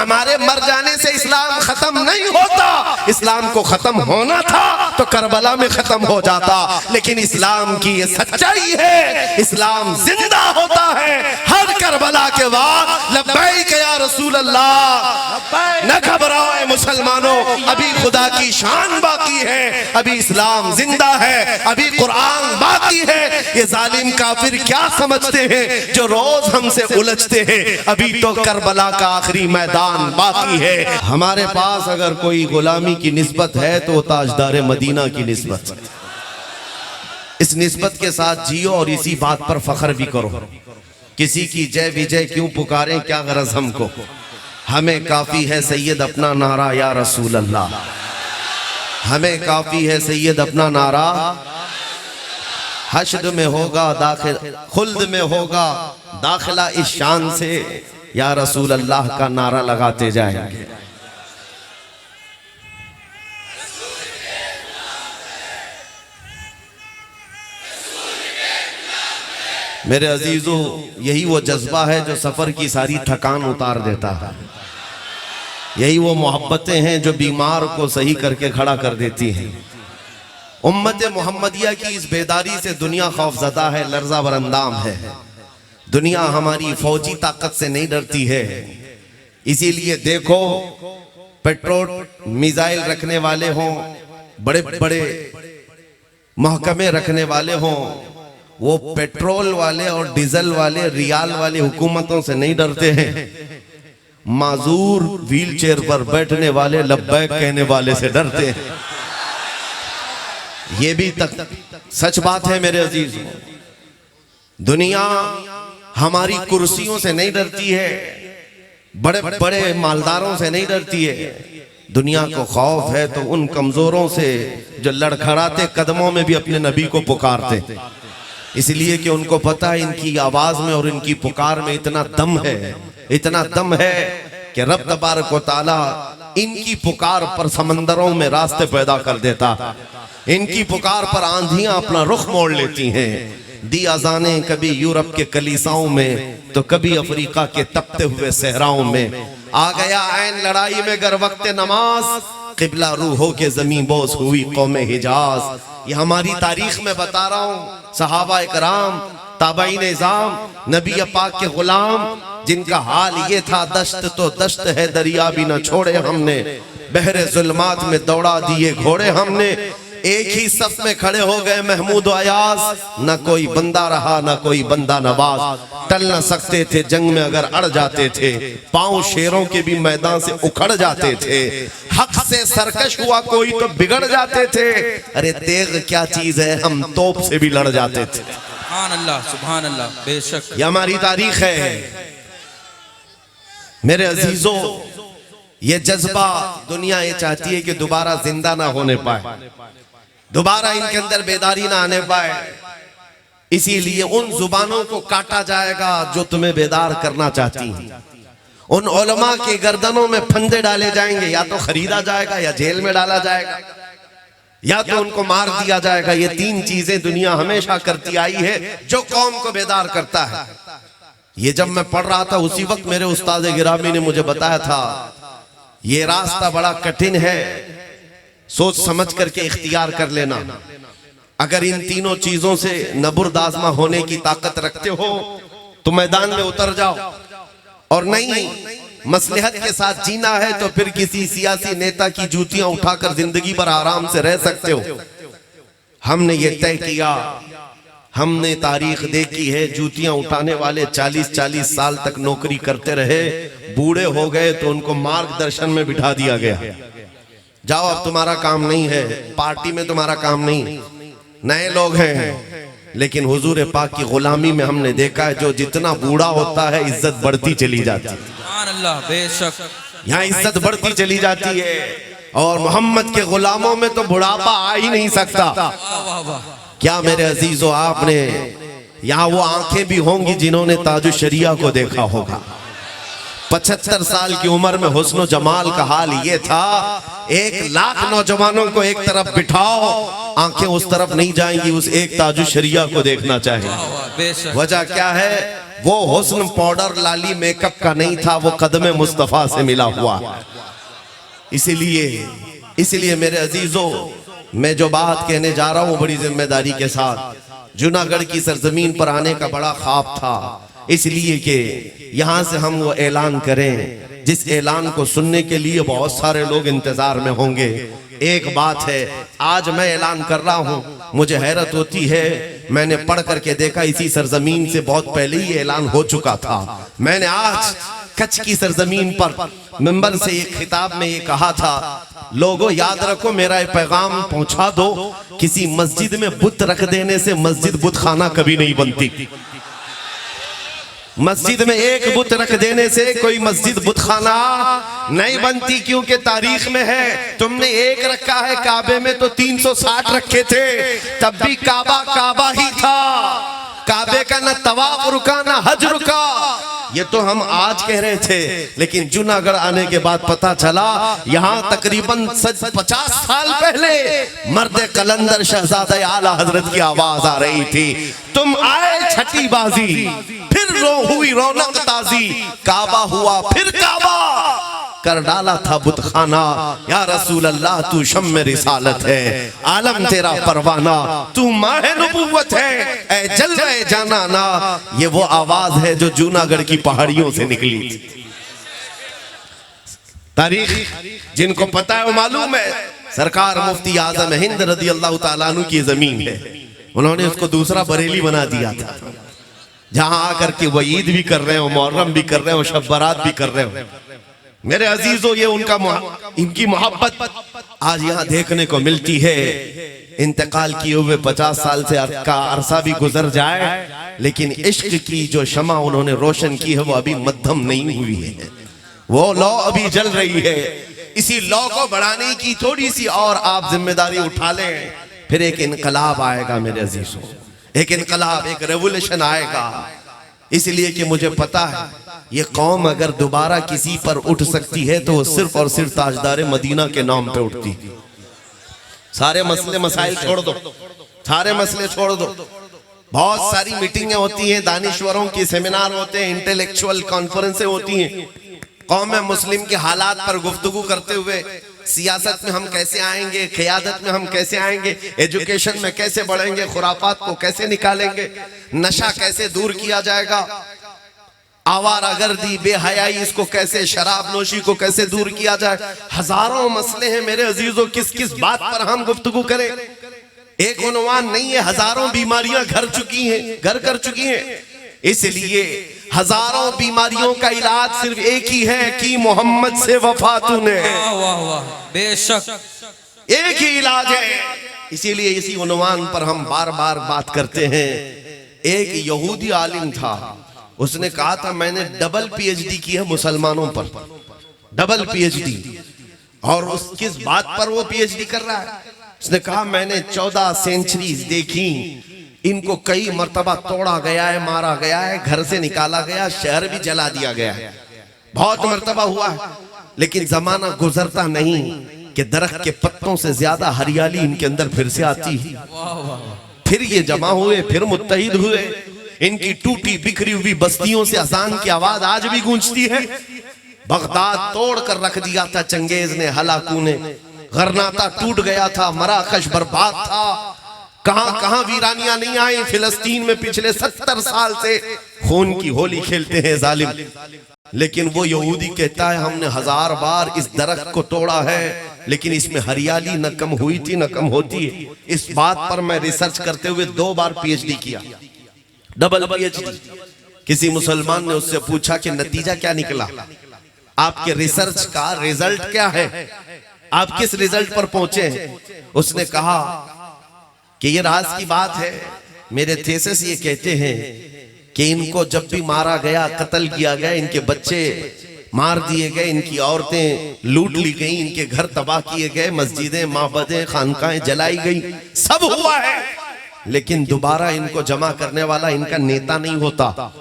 हमारे मर जाने से इस्लाम खत्म नहीं होता। इस्लाम को खत्म होना था तो करबला में खत्म हो जाता, लेकिन इस्लाम की ये सच्चाई है, इस्लाम जिंदा होता है हर करबला के बाद। लब्बैक या रसूल अल्लाह। न घबराओ मुसलमानों, अभी खुदा की शान बाकी है, अभी इस्लाम जिंदा है, अभी कुरान बाकी है। ये जालिम काफिर क्या समझते हैं जो रोज हमसे उलझते हैं, अभी तो करबला का आखिरी मैदान बाकी है। हमारे पास अगर कोई गुलामी की निस्बत है तो ताजदार मदीना की निस्बत। इस निस्बत के साथ जियो और इसी बात पर फख्र भी करो। किसी की जय विजय क्यों पुकारें, क्या गरज हमको, हमें काफी है सैयद अपना नारा या रसूल अल्लाह। हमें काफी है सैयद अपना नारा। हश्र में होगा दाखिल, खुल्द में होगा दाखिला इस शान से, या रसूल अल्लाह का नारा लगाते जाएंगे। मेरे अजीजों, यही वो जज्बा है जो सफर की सारी थकान उतार देता है। यही वो मोहब्बतें हैं जो बीमार को सही करके खड़ा कर देती हैं। उम्मत मोहम्मदिया की इस बेदारी से दुनिया खौफजदा है, लर्जा बरंदाम है। दुनिया हमारी फौजी ताकत से नहीं डरती है। इसीलिए देखो, पेट्रोल मिसाइल रखने वाले हों, बड़े बड़े महकमे रखने वाले हों, वो पेट्रोल वाले और डीजल वाले, रियाल वाले हुकूमतों से नहीं डरते हैं। माजूर व्हील चेयर पर बैठने वाले लब्बैक कहने वाले से डरते हैं। ये भी तक सच बात है मेरे अजीज। दुनिया हमारी कुर्सियों से नहीं डरती है, बड़े बड़े मालदारों से नहीं डरती है। दुनिया को खौफ है तो उन कमजोरों से जो लड़खड़ाते कदमों में भी अपने नबी को पुकारते, इसलिए कि उनको पता है इनकी आवाज में और इनकी पुकार में इतना दम है, इतना दम है कि रब तबारक व तआला इनकी पुकार पर समंदरों में रास्ते पैदा कर देता। इनकी पुकार पर आंधियां अपना रुख मोड़ लेती हैं। दी अजाने कभी यूरोप के कलीसाओं में तो कभी अफ्रीका के तपते हुए सहराओं में। आ गया ऐन लड़ाई में गर वक्त नमाज, किबला रूहों के जमीन बोस हुई कौम हिजाज। ये हमारी तारीख में बता रहा हूँ, सहाबा इकराम, ताबईन निज़ाम, नबी पाक के गुलाम, जिनका हाल ये था दश्त तो दश्त है दरिया भी न छोड़े हमने, बहरे जुल्मात में दौड़ा दिए घोड़े हमने। एक ही सफ में खड़े हो गए महमूद अयाज, न कोई बंदा रहा न कोई बंदा नवाज। टल न सकते थे जंग में अगर अड़ जाते थे, पांव शेरों के भी मैदान से उखड़ जाते थे। हक से सरकश हुआ कोई तो बिगड़ जाते थे, अरे तेग क्या चीज है हम तोप से भी लड़ जाते थे। सुभान अल्लाह, बेशक ये हमारी तारीख है मेरे अजीजों। ये जज्बा दुनिया ये चाहती है कि दोबारा जिंदा ना होने पाए, दोबारा इनके अंदर बेदारी ना आने पाए। इसीलिए उन जुबानों को काटा जाएगा जो तुम्हें बेदार करना चाहती हैं। उन उलमा के गर्दनों में फंदे डाले जाएंगे, या तो खरीदा जाएगा या जेल में डाला जाएगा या तो उनको मार दिया जाएगा। ये तीन चीजें दुनिया हमेशा करती आई है जो कौम को बेदार करता है। ये जब मैं पढ़ रहा था उसी वक्त मेरे उस्ताद गिरामी ने मुझे बताया था, ये रास्ता बड़ा कठिन है, सोच समझ करके इख्तियार कर लेना। अगर इन तीनों चीजों से नबुर्दाजमा होने की ताकत रखते हो तो मैदान में उतर जाओ, और नहीं मसलहत के साथ जीना है तो फिर किसी सियासी नेता की जूतियां उठाकर जिंदगी भर आराम से रह सकते हो। हमने ये तय किया, हमने तारीख देखी है, जूतियां उठाने वाले 40-40 साल तक नौकरी करते रहे, बूढ़े हो गए तो उनको मार्गदर्शन में बिठा दिया गया, जाओ अब तुम्हारा काम नहीं है, पार्टी में तुम्हारा काम नहीं, नए लोग हैं। लेकिन हुजूर पाक की गुलामी में हमने देखा है जो जितना बूढ़ा होता है इज्जत बढ़ती चली जाती है। अल्लाह, बेशक यहाँ इज्जत बढ़ती चली जाती है, और मोहम्मद के गुलामों में तो बुढ़ापा आ ही नहीं सकता। क्या मेरे अजीजों, आपने यहाँ वो आंखें भी होंगी जिन्होंने ताजु शरिया को देखा होगा। 75 साल की उम्र में हुस्न जमाल का हाल ये था, 1 लाख नौजवानों को एक तरफ बिठाओ, आंखें उस तरफ नहीं जाएंगी, उस एक ताजु शरिया को देखना चाहिए। वजह क्या है? वो हुस्न पाउडर लाली मेकअप का नहीं था, वो कदम मुस्तफा से मिला हुआ। इसीलिए मेरे अजीजों, मैं जो बात कहने जा रहा हूं बड़ी जिम्मेदारी के साथ। जूनागढ़ की सरजमीन पर आने का बड़ा ख्वाब था, इसलिए कि यहां से हम वो ऐलान करें जिस ऐलान को सुनने के लिए बहुत सारे लोग इंतजार में होंगे। एक बात है, आज मैं ऐलान कर रहा हूं, मुझे हैरत होती है, मैंने पढ़ करके देखा इसी सरजमीन से बहुत पहले ही ऐलान हो चुका था। मैंने आज कच्छ की सरजमीन पर मिंबर से एक खिताब में ये कहा था, लोगों याद रखो, मेरा ये पैगाम पहुंचा दो, किसी मस्जिद में बुत रख देने से मस्जिद बुत खाना कभी नहीं बनती। मस्जिद में एक बुत रख देने से कोई मस्जिद बुत खाना नहीं बनती, क्योंकि तारीख में है तुमने एक रखा है, काबे में तो 360 रखे थे, तब भी काबा काबा ही था। काबे का न तवाफ रुका न हज रुका। ये तो हम आज कह रहे थे, लेकिन जूनागढ़ आने के बाद पता चला यहाँ तकरीबन 50 साल पहले मर्द कलंदर शहजादा आला हजरत की आवाज आ रही थी, तुम आए छठी बाजी, फिर हुई रौनक ताजी, काबा हुआ फिर काबा, कर डाला था बुत खाना, या रसूल अल्लाह तू शम्मे रिसालत है, आलम तेरा परवाना, तू माहे नबुव्वत है, ऐ जलवे जाना ना। ये वो आवाज है जो जूनागढ़ की पहाड़ियों से निकली थी। तारीख जिनको पता है वो मालूम है, सरकार मुफ्ती आजम हिंद रदी अल्लाह ताला अन्हु की जमीन है, उन्होंने उसको दूसरा बरेली बना दिया था, जहां आकर के वो ईद भी कर रहे हो, मुहर्रम भी कर रहे हो, शब बारात भी कर रहे हो। मेरे अजीजों, ये इनकी मोहब्बत आज यहाँ देखने को मिलती है। इंतकाल किए हुए 50 साल से का अरसा भी गुजर जाए, लेकिन इश्क की जो शमा उन्होंने रोशन की है वो अभी मध्यम नहीं हुई है, वो लौ अभी जल रही है। इसी लौ को बढ़ाने की थोड़ी सी और आप जिम्मेदारी उठा लें, फिर एक इनकलाब आएगा मेरे अजीजों, एक इनकलाब, एक रेवोल्यूशन आएगा। इसलिए कि मुझे पता है ये कौम अगर दोबारा किसी पर उठ सकती है तो वो सिर्फ और सिर्फ ताजदार मदीना के नाम पे उठती। सारे मसले मसाइल छोड़ दो, सारे मसले छोड़ दो, बहुत सारी मीटिंगें होती हैं, दानिश्वरों के सेमिनार होते हैं, इंटेलेक्चुअल कॉन्फ्रेंसें होती हैं, कौम मुस्लिम के हालात पर गुफ्तगू करते हुए, सियासत में हम कैसे आएंगे, क़यादत में हम कैसे आएंगे, एजुकेशन में कैसे बढ़ेंगे, खुराफात को कैसे निकालेंगे, नशा कैसे दूर किया जाएगा, आवारागर्दी, बेहयाई, इसको कैसे, शराब नोशी को कैसे दूर किया जाए। हजारों मसले हैं मेरे अजीजों, किस किस बात पर हम गुफ्तगू करें। एक उन्वान नहीं है, हजारों बीमारियां घर कर चुकी हैं। इसलिए हजारों बीमारियों का इलाज सिर्फ एक ही है कि मोहम्मद से वफा तूने, बेशक एक ही इलाज है। इसीलिए इसी उन्वान पर हम बार बार बात करते हैं। एक यहूदी आलिम था, उसने कहा था मैंने डबल पीएचडी की है मुसलमानों पर, डबल पीएचडी। और उस किस बात पर वो पीएचडी कर रहा है? उसने कहा मैंने 14 सेंचुरीज देखी, इनको कई मर्तबा तोड़ा गया है, मारा गया है, घर से निकाला गया, शहर भी जला दिया गया है, बहुत मर्तबा हुआ है, लेकिन जमाना गुजरता नहीं कि दरख्त के पत्तों से ज्यादा हरियाली इनके अंदर फिर से आती है। फिर ये जमा हुए, फिर मुत्तहिद हुए, इनकी टूटी बिखरी हुई बस्तियों से अजान की आवाज आज भी गूंजती है। बगदाद तोड़ कर रख दिया था चंगेज ने, हलाकू ने, गरनाता टूट गया था, मराकश बर्बाद था, कहां कहां वीरानियां नहीं आई। फिलिस्तीन में पिछले 70 साल से खून की होली खेलते हैं जालिम। लेकिन वो यहूदी कहता है हमने 1000 बार इस दरख्त को तोड़ा है, लेकिन इसमें हरियाली न कम हुई थी न कम होती है। इस बात पर मैं रिसर्च करते हुए 2 बार पीएचडी किया, डबल पीएचडी। किसी मुसलमान ने उससे पूछा कि नतीजा क्या निकला, आपके रिसर्च का रिजल्ट क्या है, आप किस रिजल्ट पर पहुंचे हैं? उसने कहा कि ये राज की बात है, मेरे थीसिस ये कहते हैं कि इनको जब भी मारा गया, कत्ल किया गया, इनके बच्चे मार दिए गए, इनकी औरतें लूट ली गई, इनके घर तबाह किए गए, मस्जिदें, माबदें, खानकाहें जलाई गई, सब हुआ है, लेकिन दोबारा इनको जमा करने वाला इनका नेता नहीं होता,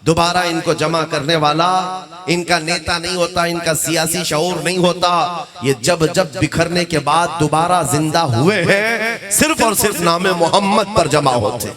दोबारा इनको जमा करने वाला इनका नेता नहीं होता, इनका सियासी शऊर नहीं होता। ये जब जब बिखरने के बाद दोबारा जिंदा हुए हैं, सिर्फ और सिर्फ नामे मोहम्मद पर जमा होते।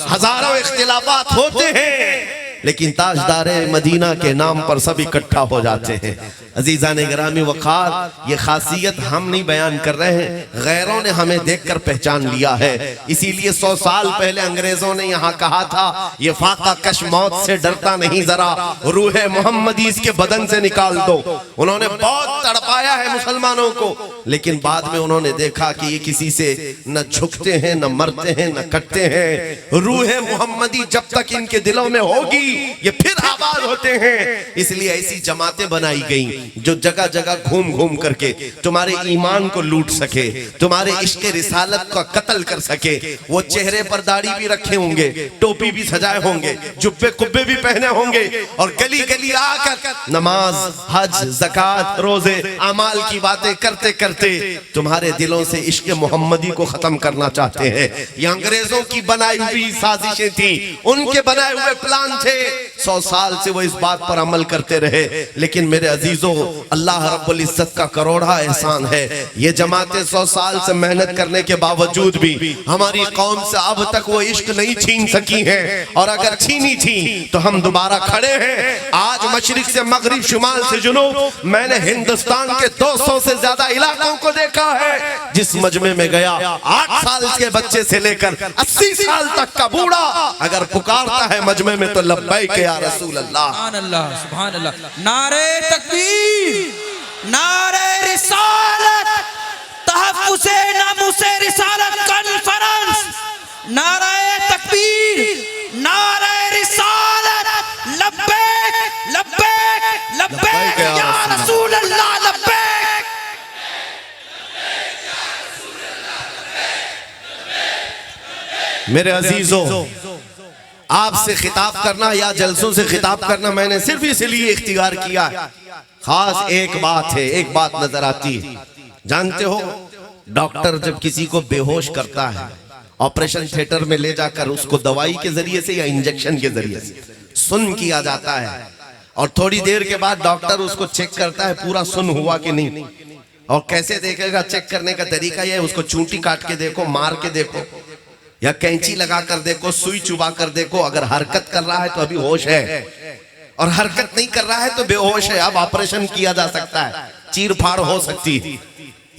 हजारों इख्तिलाफात होते हैं, लेकिन ताजदारे मदीना के नाम पर सब इकट्ठा हो जाते हैं। अजीज़ान गिरामी वक़ार, ये खासियत हम नहीं बयान कर रहे हैं, गैरों ने हमें देखकर पहचान लिया है। इसीलिए 100 साल पहले अंग्रेजों ने यहाँ कहा था, ये फाका कश मौत से डरता नहीं, जरा रूह मोहम्मदी इसके बदन से निकाल दो। उन्होंने बहुत तड़पाया है मुसलमानों को, लेकिन बाद में उन्होंने देखा कि ये किसी से न झुकते हैं, न मरते हैं, न कटते हैं। रूह मोहम्मदी जब तक इनके दिलों में होगी ये फिर आबाद होते हैं। इसलिए ऐसी जमातें बनाई गई जो जगह जगह घूम घूम करके तुम्हारे ईमान को लूट सके, तुम्हारे इश्क रिसालत का कत्ल कर सके। वो चेहरे पर दाढ़ी भी रखे होंगे, टोपी भी सजाए होंगे, जुब्बे कुब्बे भी पहने होंगे, और गली गली आकर नमाज, हज, ज़कात, रोजे, अमाल की बातें करते करते तुम्हारे दिलों से इश्क मोहम्मदी को खत्म करना चाहते हैं। ये अंग्रेजों की बनाई हुई साजिशें थी, उनके बनाए हुए प्लान थे। 100 साल से वो इस बात पर अमल करते रहे। लेकिन मेरे अजीजों, अल्लाह रब्बुल इज्जत का करोड़ा एहसान है, ये जमातें 100 साल से मेहनत करने के बावजूद भी हमारी कौम से अब तक वो इश्क नहीं छीन सकी हैं। और अगर छीनी थी तो हम दोबारा खड़े हैं। आज मशरिक से मगरिब, शुमाल से जुनूब, मैंने हिंदुस्तान के 200 से ज्यादा इलाकों को देखा है। जिस मजमे में गया, 8 साल के बच्चे से लेकर 80 साल तक का बूढ़ा अगर पुकारता है मजमे में तो लब्बैक या रसूल अल्लाह। सुभान अल्लाह, सुभान अल्लाह। नारे तकबीर, नारे रिसालत, तहफ्फुज़े नामुसे रिसालत कॉन्फ्रेंस, नारे तकबीर, नारे रिसालत, लब्बैक लब्बैक लब्बैक या रसूल अल्लाह, लब्बैक। मेरे अजीजों, आपसे खिताब करना या जलसों से खिताब करना मैंने सिर्फ इसलिए इख्तियार किया है। खास एक बात है, एक बात नजर आती है। जानते हो, डॉक्टर जब किसी को बेहोश करता है, ऑपरेशन थिएटर में ले जाकर उसको दवाई के जरिए से या इंजेक्शन के जरिए से सुन्न किया जाता है, और थोड़ी देर के बाद डॉक्टर उसको चेक करता है पूरा सुन्न हुआ कि नहीं। और कैसे देखेगा? चेक करने का तरीका यह है, उसको चूंटी काट के देखो, मार के देखो, या कैंची लगा कर देखो, सुई चुबा कर देखो। अगर हरकत कर रहा है तो अभी होश है, और हरकत नहीं कर रहा है तो बेहोश है। अब ऑपरेशन किया जा सकता है, चीर फाड़ हो सकती है।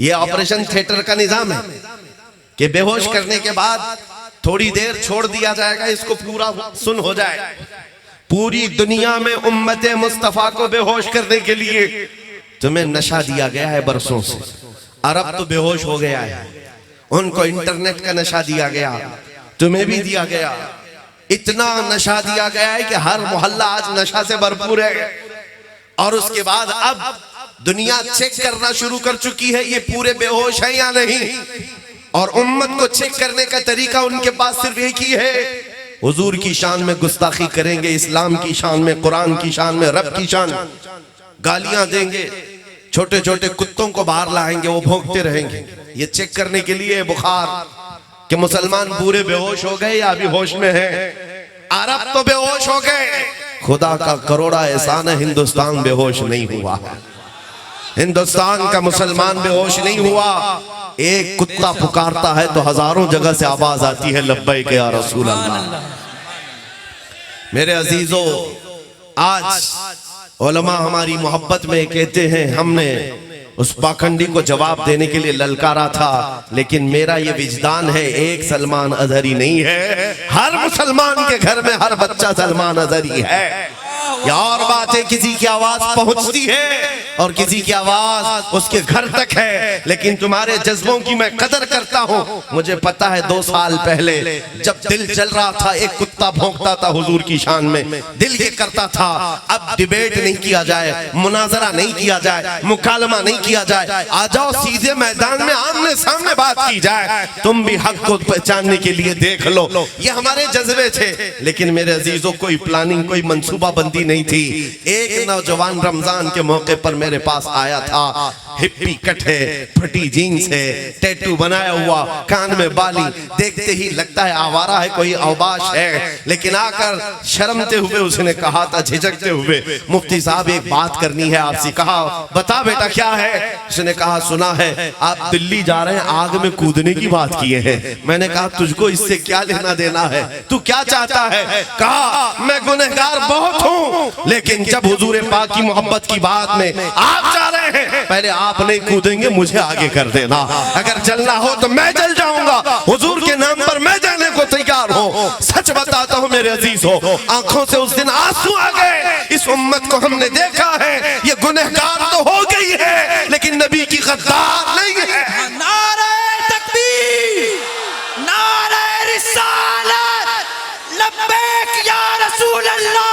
ये ऑपरेशन थिएटर का निजाम है कि बेहोश करने के बाद थोड़ी देर छोड़ दिया जाएगा, इसको पूरा सुन हो जाए। पूरी दुनिया में उम्मते मुस्तफा को बेहोश करने के लिए तुम्हें नशा दिया गया है बरसों से। अरब तो बेहोश हो गया है, उनको इंटरनेट का नशा दिया गया, तुम्हें भी दिया गया। इतना नशा दिया गया है कि हर मोहल्ला आज नशा से भरपूर है। और उसके बाद अब दुनिया चेक करना शुरू कर चुकी है ये पूरे बेहोश है या नहीं। और उम्मत को चेक करने का तरीका उनके पास सिर्फ एक ही है, हुजूर की शान में गुस्ताखी करेंगे, इस्लाम की शान में, कुरान की शान में, रब की शान, गालियां देंगे, छोटे छोटे कुत्तों को बाहर लाएंगे, वो भौंकते रहेंगे। ये चेक करने के लिए बुखार कि मुसलमान पूरे बेहोश हो गए या अभी होश में हैं। अरब तो बेहोश हो गए। खुदा का करोड़ा एहसान है, हिंदुस्तान बेहोश नहीं हुआ। हिंदुस्तान का मुसलमान बेहोश नहीं हुआ। एक कुत्ता पुकारता है तो हजारों जगह से आवाज आती है, लब्बैक या रसूल अल्लाह। मेरे अजीजों, आज उलमा हमारी मोहब्बत में कहते हैं, हमने उस पाखंडी को जवाब देने के लिए ललकारा था, लेकिन मेरा ये विजदान है, एक सलमान अजहरी नहीं है, हर मुसलमान के घर में हर बच्चा सलमान अजहरी है। या और बात है, किसी की आवाज पहुंचती है और किसी की आवाज उसके घर तक है। लेकिन तुम्हारे जज्बों की मैं कदर करता हूँ। मुझे पता है 2 साल पहले जब दिल जल रहा था, एक कुत्ता भौंकता था हुजूर की शान में, दिल ये करता था अब डिबेट नहीं किया जाए, मुनाजरा नहीं किया जाए, मुकालमा नहीं किया जाए, आ जाओ सीधे मैदान में आमने सामने बात की जाए, तुम भी हक को पहचानने के लिए देख लो। ये हमारे जज्बे थे। लेकिन मेरे अजीजों, कोई प्लानिंग, कोई मंसूबा बंदी नहीं थी। एक नौजवान रमजान के मौके पर मेरे पास आया था, हिप्पी कट है, फटी जीन्स है, टैटू बनाया हुआ, कान में बाली, देखते ही लगता है आवारा है, कोई अवबाश है। लेकिन आकर शर्मते हुए उसने कहा था, झिझकते हुए, मुफ्ती साहब एक बात करनी है आपसे। कहा बता बेटा क्या है? उसने कहा सुना है आप दिल्ली जा रहे हैं, आग में कूदने की बात किए हैं। मैंने कहा तुझको इससे क्या लेना देना है, तू क्या चाहता है? कहा मैं गुनहगार बहुत हूँ, लेकिन जब हुजूर पाक की मोहब्बत की बात में आप जा रहे हैं, पहले आप नहीं कूदेंगे, मुझे आगे कर देना। अगर जलना हो तो मैं जल जाऊंगा, हुजूर के नाम पर मैं जाने को तैयार हूँ। सच बताता हूँ मेरे अजीज हो, आंखों से उस दिन आंसू आ गए। इस उम्मत को हमने देखा है, ये गुनहगार तो हो गई है, लेकिन नबी की गद्दार नहीं है। नारे तकबीर, नारे रिसालत, लब्बैक या रसूल अल्लाह।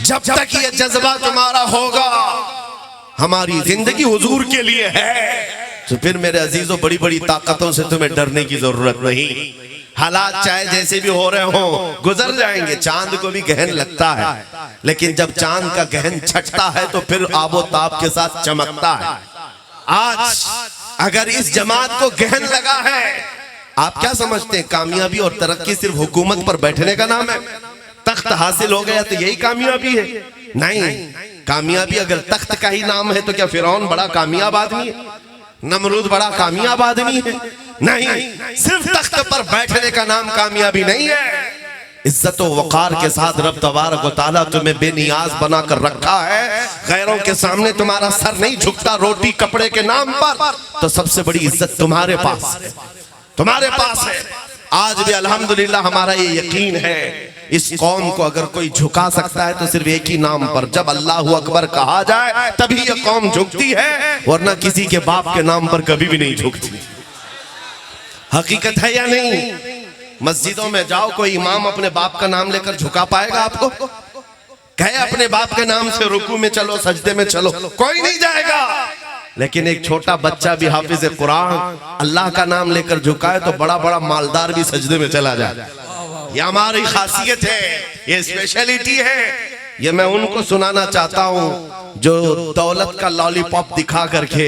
जब तक ये जज्बा तुम्हारा होगा, हमारी जिंदगी हुजूर के लिए है, तो फिर मेरे अजीजों बड़ी बड़ी ताकतों से तुम्हें डरने की जरूरत नहीं। हालात चाहे जैसे भी हो रहे हो, गुजर जाएंगे। चांद को भी गहन लगता है, लेकिन जब चांद का गहन छटता है तो फिर आबो ताब के साथ चमकता है। आज अगर इस जमात को गहन लगा है, आप क्या समझते हैं कामयाबी और तरक्की सिर्फ हुकूमत पर बैठने का नाम है? तख्त हासिल हो गया तो यही कामयाबी है? नहीं, कामयाबी अगर तख्त का ही नाम है तो क्या फिरौन बड़ा कामयाब आदमी है? नमरूद बड़ा कामयाब आदमी है? नहीं, सिर्फ तख्त पर बैठने का नाम कामयाबी नहीं है। इज्जत व वक़ार के साथ रब तबारक व तआला तुम्हें बेनियाज बनाकर रखा है। गैरों के सामने तुम्हारा सर नहीं झुकता रोटी कपड़े के नाम पर, तो सबसे बड़ी इज्जत तुम्हारे पास है, तुम्हारे पास है। आज भी अल्हम्दुलिल्लाह हमारा ये यकीन है, इस कौम को अगर कोई झुका सकता है तो सिर्फ एक ही नाम पर, जब अल्लाहु अकबर कहा जाए तभी ये कौम झुकती है, वरना किसी के बाप के नाम पर कभी भी नहीं झुकती। हकीकत है या नहीं? मस्जिदों में जाओ, कोई इमाम अपने बाप का नाम लेकर झुका पाएगा आपको? कहे अपने बाप के नाम से रुकू में चलो, सजदे में चलो, कोई नहीं जाएगा। लेकिन एक छोटा बच्चा भी हाफिज कुरान अल्लाह का नाम लेकर झुकाए तो बड़ा बड़ा मालदार भी सजदे में चला जाए। ये हमारी खासियत है, ये स्पेशलिटी है। ये मैं उनको सुनाना चाहता हूँ जो दौलत का लॉलीपॉप दिखा करके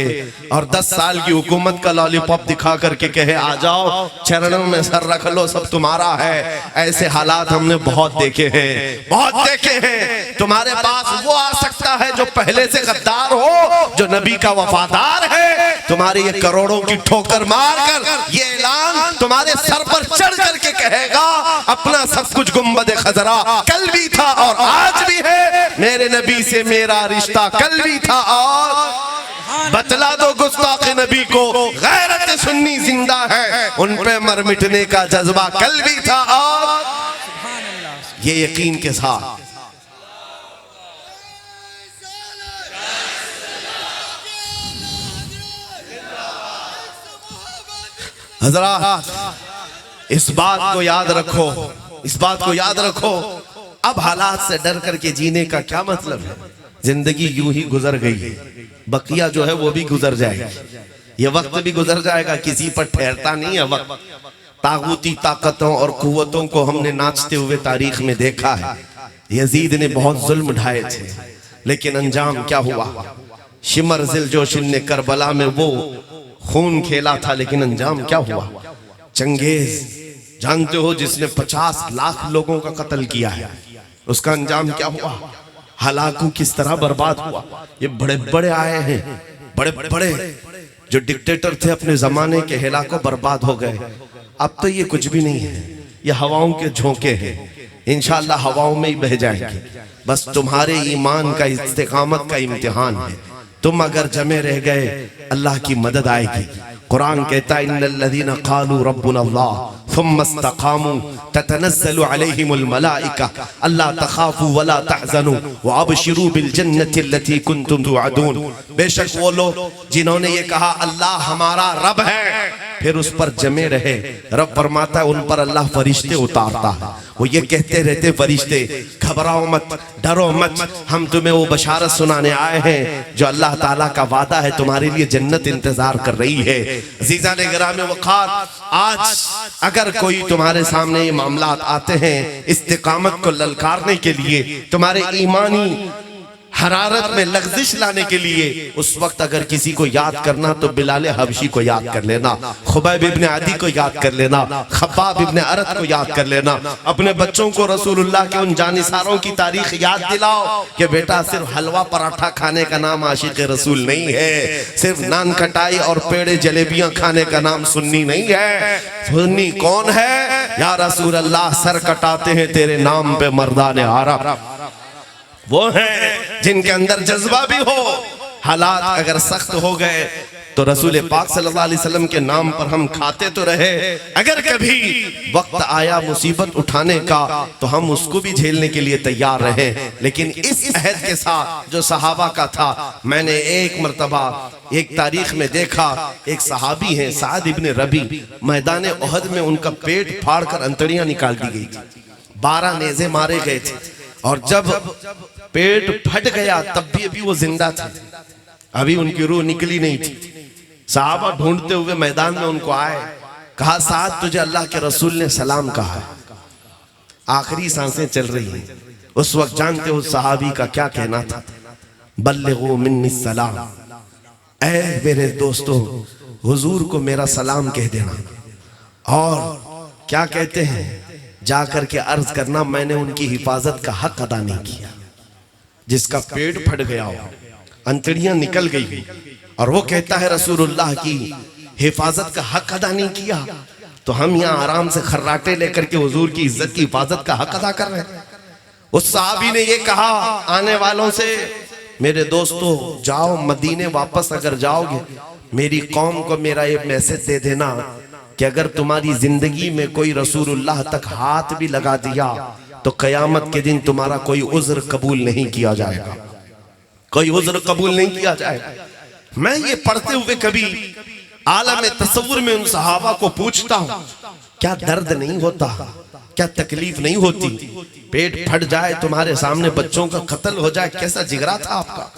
और 10 साल की हुकूमत का लॉलीपॉप दिखा करके कहे आ जाओ चरणों में सर रख लो, सब तुम्हारा है। ऐसे हालात हमने बहुत देखे हैं, बहुत देखे हैं। तुम्हारे पास वो आ सकता है जो पहले से गद्दार हो, जो नबी का वफादार है, तुम्हारे ये करोड़ों की ठोकर मारकर ये ऐलान तुम्हारे सर पर चढ़ करके कहेगा अपना सब कुछ गुंबद खजरा कल भी था और आज भी है, मेरे नबी से मेरा रिश्ता कल भी था और बतला दो गुस्ताख नबी को गैरत सुन्नी जिंदा है, उन पे मर मिटने का जज्बा कल भी था और ये यकीन के साथ हज़रात इस बात को याद रखो, इस बात को याद रखो। अब हालात से डर करके जीने का क्या मतलब है? जिंदगी यूं ही गुजर गई है, बकिया जो है वो भी गुजर जाएगा, ये वक्त भी गुजर जाएगा, किसी पर ठहरता नहीं है वक्त। तागूती ताकतों और कुव्वतों को हमने नाचते हुए तारीख में देखा है। यजीद ने बहुत जुल्म ढाए थे, लेकिन अंजाम क्या हुआ? शिमर जिलजोशिन ने करबला में वो खून खेला था, लेकिन अंजाम क्या हुआ? चंगेज जानते हो जिसने 50 लाख लोगों का कत्ल किया है, उसका अंजाम क्या हुआ? हलाकू किस तरह बर्बाद हुआ। ये बड़े बड़े आए हैं, बड़े बड़े जो डिक्टेटर थे अपने जमाने के, हिलाको बर्बाद हो गए। अब तो ये कुछ भी नहीं है, ये हवाओं के झोंके हैं, इंशाअल्लाह हवाओं में ही बह जाएंगे। बस तुम्हारे ईमान का इस्तिकामत का इम्तिहान है। तुम अगर जमे रह गए अल्लाह की मदद आएगी। कुरान कहता है इन्नल्लज़ीना क़ालू रब्बुनल्लाह थुम्मा इस्तक़ामू ततनज़्ज़लु अलैहिमुल मलाइका अल्ला तख़ाफ़ू वला तहज़नू व अबशिरू बिल जन्नति अल्लती कुन्तुम तुअदून। बेशक वो लोग जिन्होंने ये कहा अल्लाह हमारा रब है, फिर उस पर जमे रहे। रब फरमाता है उन पर अल्लाह फरिश्ते उतारता है, वो ये कहते रहते फरिश्ते घबराओ मत, डरो मत, हम तुम्हें वो बशारत सुनाने आए हैं जो अल्लाह ताला का वादा है, तुम्हारे लिए जन्नत इंतजार कर रही है। अज़ीज़ान गिरामी वक़ार, आज अगर कोई तुम्हारे सामने ये मामलात आते हैं इस्तिकामत को ललकारने के लिए, तुम्हारे ईमानी हरारत में लग़ज़िश लाने के लिए उस वक्त अगर किसी को याद करना तो बिलाल हबशी को याद कर लेना, खुबैब इब्न अदी को याद कर लेना, खब्बाब इब्न अरत को याद कर लेना। अपने बच्चों को रसूलुल्लाह के उन जानिसारों की तारीख याद दिलाओ कि बेटा सिर्फ हलवा पराठा खाने का नाम आशिक रसूल नहीं है, सिर्फ नान खटाई और पेड़े जलेबियां खाने का नाम सुन्नी नहीं है। सुन्नी कौन है? या रसूल अल्लाह, सर कटाते हैं तेरे नाम पे मर्दाने आरा, वो हैं जिनके अंदर जज्बा भी हो। हालात अगर सख्त हो गए तो रसूल पाक सल्लल्लाहु अलैहि वसल्लम के नाम पर हम खाते तो रहे, अगर कभी वक्त आया मुसीबत उठाने का तो हम उसको भी झेलने के लिए तैयार रहे। लेकिन इस अहद के साथ जो सहाबा का था, मैंने एक मर्तबा एक तारीख में देखा, एक सहाबी हैं साद इब्न रबी, मैदान उहद में उनका पेट फाड़ कर अंतड़ियां निकाल दी गई थी, 12 नेज़े मारे गए थे, और जब पेट फट गया तब भी अभी वो जिंदा थे, अभी उनकी रूह निकली नहीं थी। सहाबा ढूंढते हुए मैदान में उनको आए, कहा साद तुझे अल्लाह के रसूल ने सलाम कहा है, आखिरी सांसें चल रही हैं। उस वक्त जानते हो सहाबी का क्या कहना था? बल्लिगू मिन्नी सलाम, ऐ मेरे दोस्तों हुजूर को मेरा सलाम कह देना। और क्या कहते हैं? जाकर के अर्ज करना मैंने उनकी हिफाजत का हक अदा नहीं किया। जिसका पेट फट गया हो, अंतड़ियां निकल गई, और वो कहता है रसूलुल्लाह की हिफाजत का हक अदा नहीं किया, तो हम यहाँ आराम से खर्राटे लेकर के हुजूर की इज्जत की हिफाजत का हक अदा कर रहे हैं। उस सहाबी ने ये कहा आने वालों से, मेरे दोस्तों जाओ मदीने वापस अगर जाओगे, मेरी कौम को मेरा एक मैसेज दे देना कि अगर तुम्हारी जिंदगी में कोई रसूलुल्लाह तक हाथ भी लगा दिया तो कयामत के दिन तुम्हारा कोई उज़्र कबूल नहीं किया जाएगा, कोई उज़्र कबूल नहीं किया जाएगा। मैं ये पढ़ते हुए कभी आलम तसव्वुर में उन सहाबा को पूछता हूँ, क्या दर्द नहीं होता, क्या तकलीफ नहीं होती? पेट फट जाए, तुम्हारे सामने बच्चों का कत्ल हो जाए, कैसा जिगरा था आपका,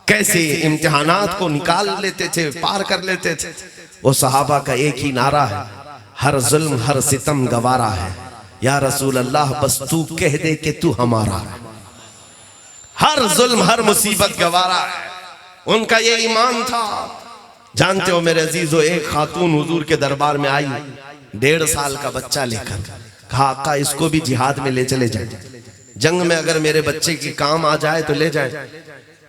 कैसे इम्तिहानात को निकाल लेते थे, पार कर लेते थे। वो सहाबा का एक ही नारा है, हर जुल्म हर सितम गवारा है, या रसूल अल्लाह बस तू कह दे कि तू हमारा है। हर जुल्म हर मुसीबत गवारा है, उनका ये ईमान था। जानते हो मेरे अजीजों, एक खातून हुजूर के दरबार में आई 1.5 साल का बच्चा लेकर, कहा आका इसको भी जिहाद में ले चले जाए, जंग में अगर मेरे बच्चे की काम आ जाए तो ले जाए।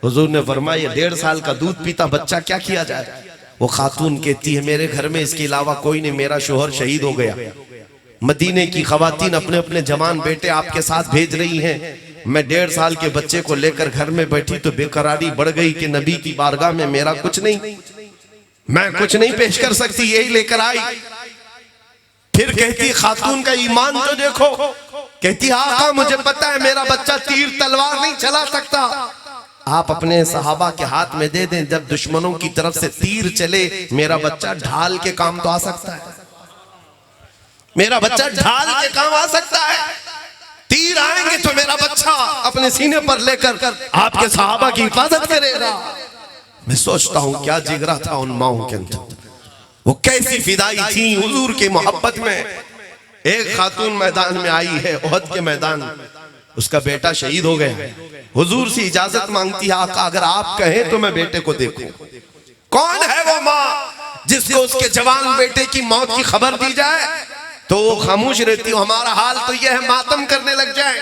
हुजूर ने फरमाया 1.5 साल का दूध पीता बच्चा क्या किया जाए? वो खातून कहती है मेरे घर में इसके अलावा कोई नहीं, मेरा शोहर शहीद हो गया, मदीने की खवातीन अपने अपने जवान बेटे आपके साथ भेज रही हैं, मैं 1.5 साल के बच्चे को लेकर घर में बैठी तो बेकरारी बढ़ गई कि नबी की बारगाह में मेरा कुछ नहीं, मैं कुछ नहीं पेश कर सकती, यही लेकर आई। फिर कहती खातून का ईमान तो देखो, कहती आका मुझे पता है मेरा बच्चा तीर तलवार नहीं चला सकता, आप अपने सहाबा के हाथ में दे दें, जब दुश्मनों की तरफ से तीर चले मेरा बच्चा ढाल के काम तो आ सकता है, मेरा बच्चा ढाल के काम आ सकता है, तीर आएंगे तो मेरा बच्चा अपने सीने पर लेकर आपके सहाबा की हिफाजत करेगा। मैं सोचता हूं क्या जिगरा था उन माओं के अंदर, वो कैसी फिदाई थी हुजूर की मोहब्बत में। एक खातून मैदान में आई है, उहद के मैदान में, उसका बेटा शहीद हो गया, हुजूर से इजाजत मांगती है आका अगर आप कहें तो मैं बेटे को देखूं। कौन है वो माँ जिसको उसके जवान बेटे की मौत की खबर दी जाए तो वो खामोश रहती हो? हमारा हाल तो यह है मातम करने लग जाए,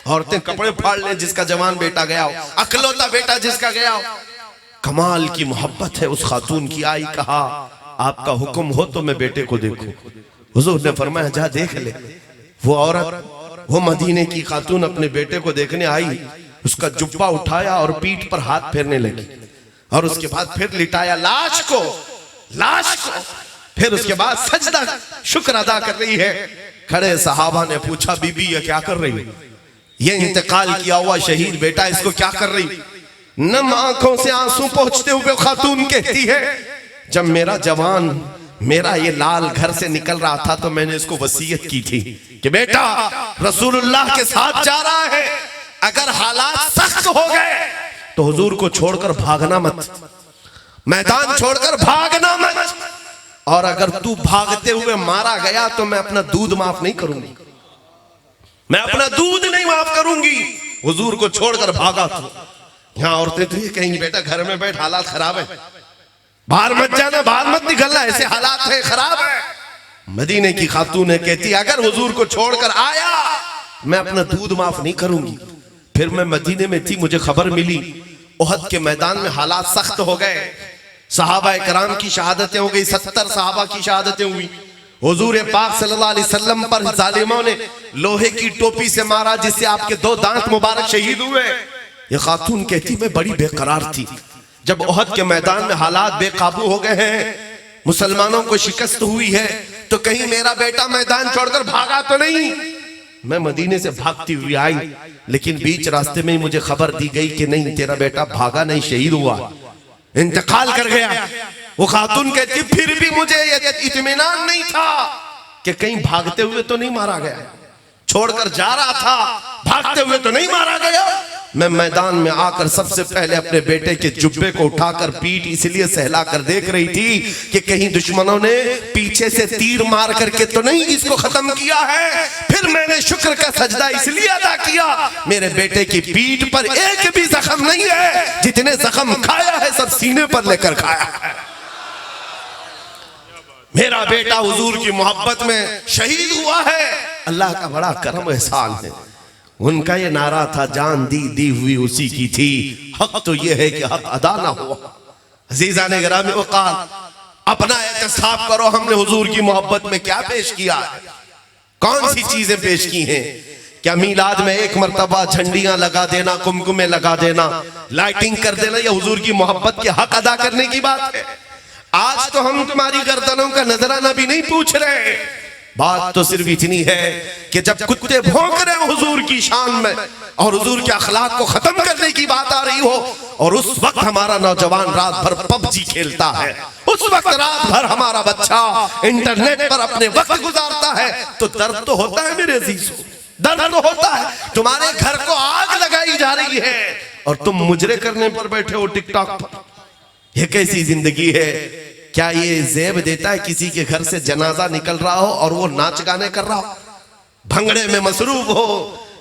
औरतें कपड़े फाड़ लें जिसका जवान बेटा गया हो, अकलौता बेटा जिसका गया हो। कमाल की मोहब्बत है उस खातून की। आई कहा आपका हुक्म हो तो मैं बेटे को देखूं। हुजूर ने फरमाया जा देख ले। वो औरत, वो मदीने की खातून अपने बेटे को देखने आई, उसका जुब्बा उठाया और पीठ पर हाथ फेरने लगी, और उसके बाद फिर लिटाया लाश को, फिर उसके बाद सजदा शुक्र अदा कर रही है। खड़े सहाबा ने पूछा बीबी ये क्या कर रही है? ये इंतकाल किया हुआ शहीद बेटा, इसको क्या कर रही? नम आंखों से आंसू पोंछते हुए खातून कहती है जब मेरा जवान, मेरा ये लाल घर से निकल रहा था तो मैंने इसको वसीयत की थी कि बेटा रसूलुल्लाह के साथ जा रहा है, अगर हालात सख्त हो गए तो हुजूर को छोड़कर भागना मत, मैदान छोड़कर भागना मत, और अगर तू भागते हुए मारा गया तो मैं अपना दूध माफ नहीं करूंगी, मैं अपना दूध नहीं माफ करूंगी। हुजूर को छोड़कर भागा था। यहाँ औरतें तो ये कहेंगी बेटा घर में बैठ, हालात खराब है, बाहर मत जाना, बाहर मत निकलना, ऐसे हालात है, खराब है। मदीने की खातून ने कहती अगर हुजूर को छोड़कर आया मैं अपना दूध माफ नहीं करूंगी। फिर मैं मदीने में थी, मुझे खबर मिली उहद के मैदान में हालात सख्त हो गए, सहाबा कराम की शहादतें हो गई, 70 सहाबा की शहादतें हुई। हुजूर पाक सल्लल्लाहु अलैहि वसल्लम पर जालिमों ने लोहे की टोपी से मारा जिससे आपके 2 दांत मुबारक शहीद हुए। ये खातून कहती मैं बड़ी बेकरार थी, जब उहद के मैदान में हालात बेकाबू हो गए हैं, मुसलमानों को शिकस्त हुई है, तो कहीं मेरा बेटा मैदान छोड़कर भागा तो नहीं। मैं मदीने से भागती हुई आई, लेकिन बीच रास्ते में ही मुझे खबर दी गई कि नहीं तेरा बेटा भागा नहीं, शहीद हुआ, इंतकाल कर गया। वो खातून कहती फिर भी मुझे इत्मीनान नहीं था कि कहीं भागते हुए तो नहीं मारा गया, छोड़कर जा रहा था, भागते हुए तो नहीं मारा गया। मैं मैदान में आकर सबसे पहले अपने बेटे के जुब्बे को उठाकर पीठ इसलिए सहलाकर देख रही थी कि कहीं दुश्मनों ने पीछे से तीर मार करके तो नहीं इसको खत्म किया है। फिर मैंने शुक्र का सजदा इसलिए अदा किया, मेरे बेटे की पीठ पर एक भी जख्म नहीं है, जितने जख्म खाया है सब सीने पर लेकर खाया है। मेरा बेटा हुजूर की मोहब्बत में शहीद हुआ है, अल्लाह का बड़ा करम एहसान है। उनका ये नारा था जान दी हुई उसी की थी, हक तो ये है कि हक अदा ना हुआ। अजीजा ने गिरामी वक़ार अपना एहतसाब करो, हमने हुजूर की मोहब्बत में क्या पेश किया है, कौन सी चीजें पेश की हैं। क्या मीलाद में एक मर्तबा झंडियां लगा देना, कुमकुमे लगा देना, लाइटिंग कर देना, या हुजूर की मोहब्बत के हक अदा करने की बात है। आज तो हम तुम्हारी गर्दनों का नजराना भी नहीं पूछ रहे, बात तो सिर्फ इतनी है कि जब कुत्ते भौंक रहे हो हुजूर की शान में और हुजूर के अखलाक को खत्म करने की बात आ रही हो, और उस वक्त हमारा नौजवान रात भर पबजी खेलता है, उस वक्त रात भर हमारा बच्चा इंटरनेट पर अपने वक्त गुजारता है, तो दर्द तो होता है मेरे अजीजों, दर्द तो होता है। तुम्हारे घर को आग लगाई जा रही है और तुम मुजरे करने पर बैठे हो टिकटॉक पर। यह कैसी जिंदगी है? क्या ये जेब देता है किसी के घर से जनाजा निकल रहा हो और वो नाच गाने कर रहा हो, भंगड़े में मसरूफ हो?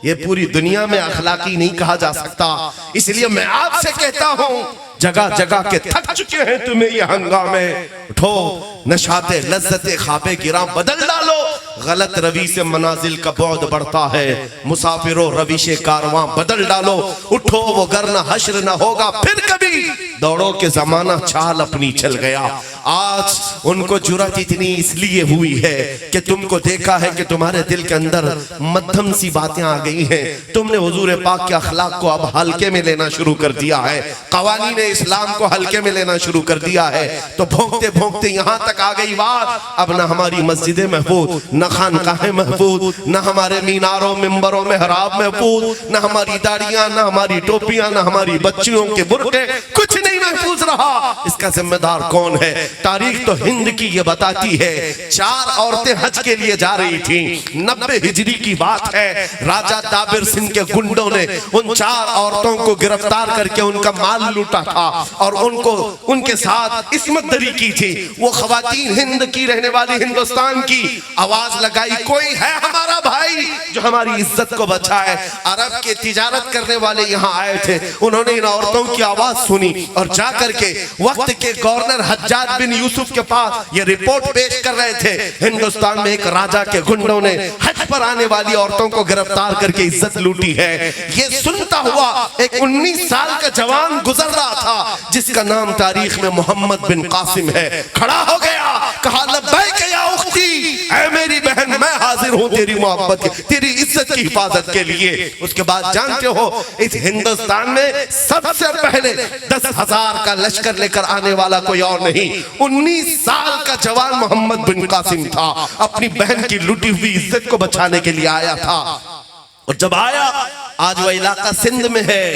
ये पूरी दुनिया में अखलाकी नहीं कहा जा सकता। इसलिए मैं आपसे कहता हूं, जगह जगह के थक चुके हैं तुम्हें ये हंगामे, उठो नशाते लज्जते खाबे गिरा बदल डालो। गलत रवि से मनाजिल का बौद बढ़ता है, मुसाफिरों रविशे कारवां बदल डालो। उठो वो गरना हश्र न होगा फिर कभी, दौड़ो के जमाना चाल अपनी चल गया। आज उनको जुर्रत इतनी इसलिए हुई है कि तुमको देखा है कि तुम्हारे दिल के अंदर मध्यम सी बातें आ गई हैं, तुमने हुजूर पाक के अखलाक को अब हल्के में लेना शुरू कर दिया है, कवानीन इस्लाम को हल्के में लेना शुरू कर दिया है। तो भोंकते भोंकते यहाँ तक आ गई बात, अब न हमारी मस्जिदें महफूज, न खानकाहें महफूज, न हमारे मीनारों मिंबरों में हराब महफूज, न हमारी दाढ़ियां, न हमारी टोपियां, न हमारी बच्चियों के बुर्के, कुछ नहीं महफूज रहा। इसका जिम्मेदार कौन है? तारीख तो हिंद की ये बताती है, 4 औरतें हज के लिए जा रही थी, 90 हिजरी की बात है। राजा दाबिर सिंह के गुंडों ने उन 4 औरतों को गिरफ्तार करके उनका माल लूटा था और उनको उनके साथ इस्मत दरी की थी। वो खवातीन हिंद की रहने वाली हिंदुस्तान की आवाज लगाई, कोई है हमारा भाई जो हमारी इज्जत को बचाए। अरब के तिजारत करने वाले यहाँ आए थे, उन्होंने इन औरतों की आवाज सुनी और जाकर के वक्त के गवर्नर हज्जाज बिन यूसुफ के पास ये रिपोर्ट पेश कर रहे थे, हिंदुस्तान में एक राजा के गुंडों ने हज पर आने वाली औरतों को गिरफ्तार करके इज्जत लूटी है। ये सुनता हुआ एक 19 साल का जवान गुजर रहा था जिसका नाम तारीख में मोहम्मद बिन कासिम है, खड़ा हो गया, कहा लब्बैक या उख्ती, ऐ मेरी बहन मैं हाजिर हूं तेरी मोहब्बत की, तेरी इज्जत की हिफाजत के लिए। उसके बाद जानते हो इस हिंदुस्तान में सबसे पहले 10,000 का लश्कर लेकर आने वाला कोई और नहीं, 19 साल का जवान मोहम्मद बिन कासिम था, अपनी बहन की लूटी हुई इज्जत को बचाने के लिए आया था। और जब आया, आज वह इलाका सिंध में है,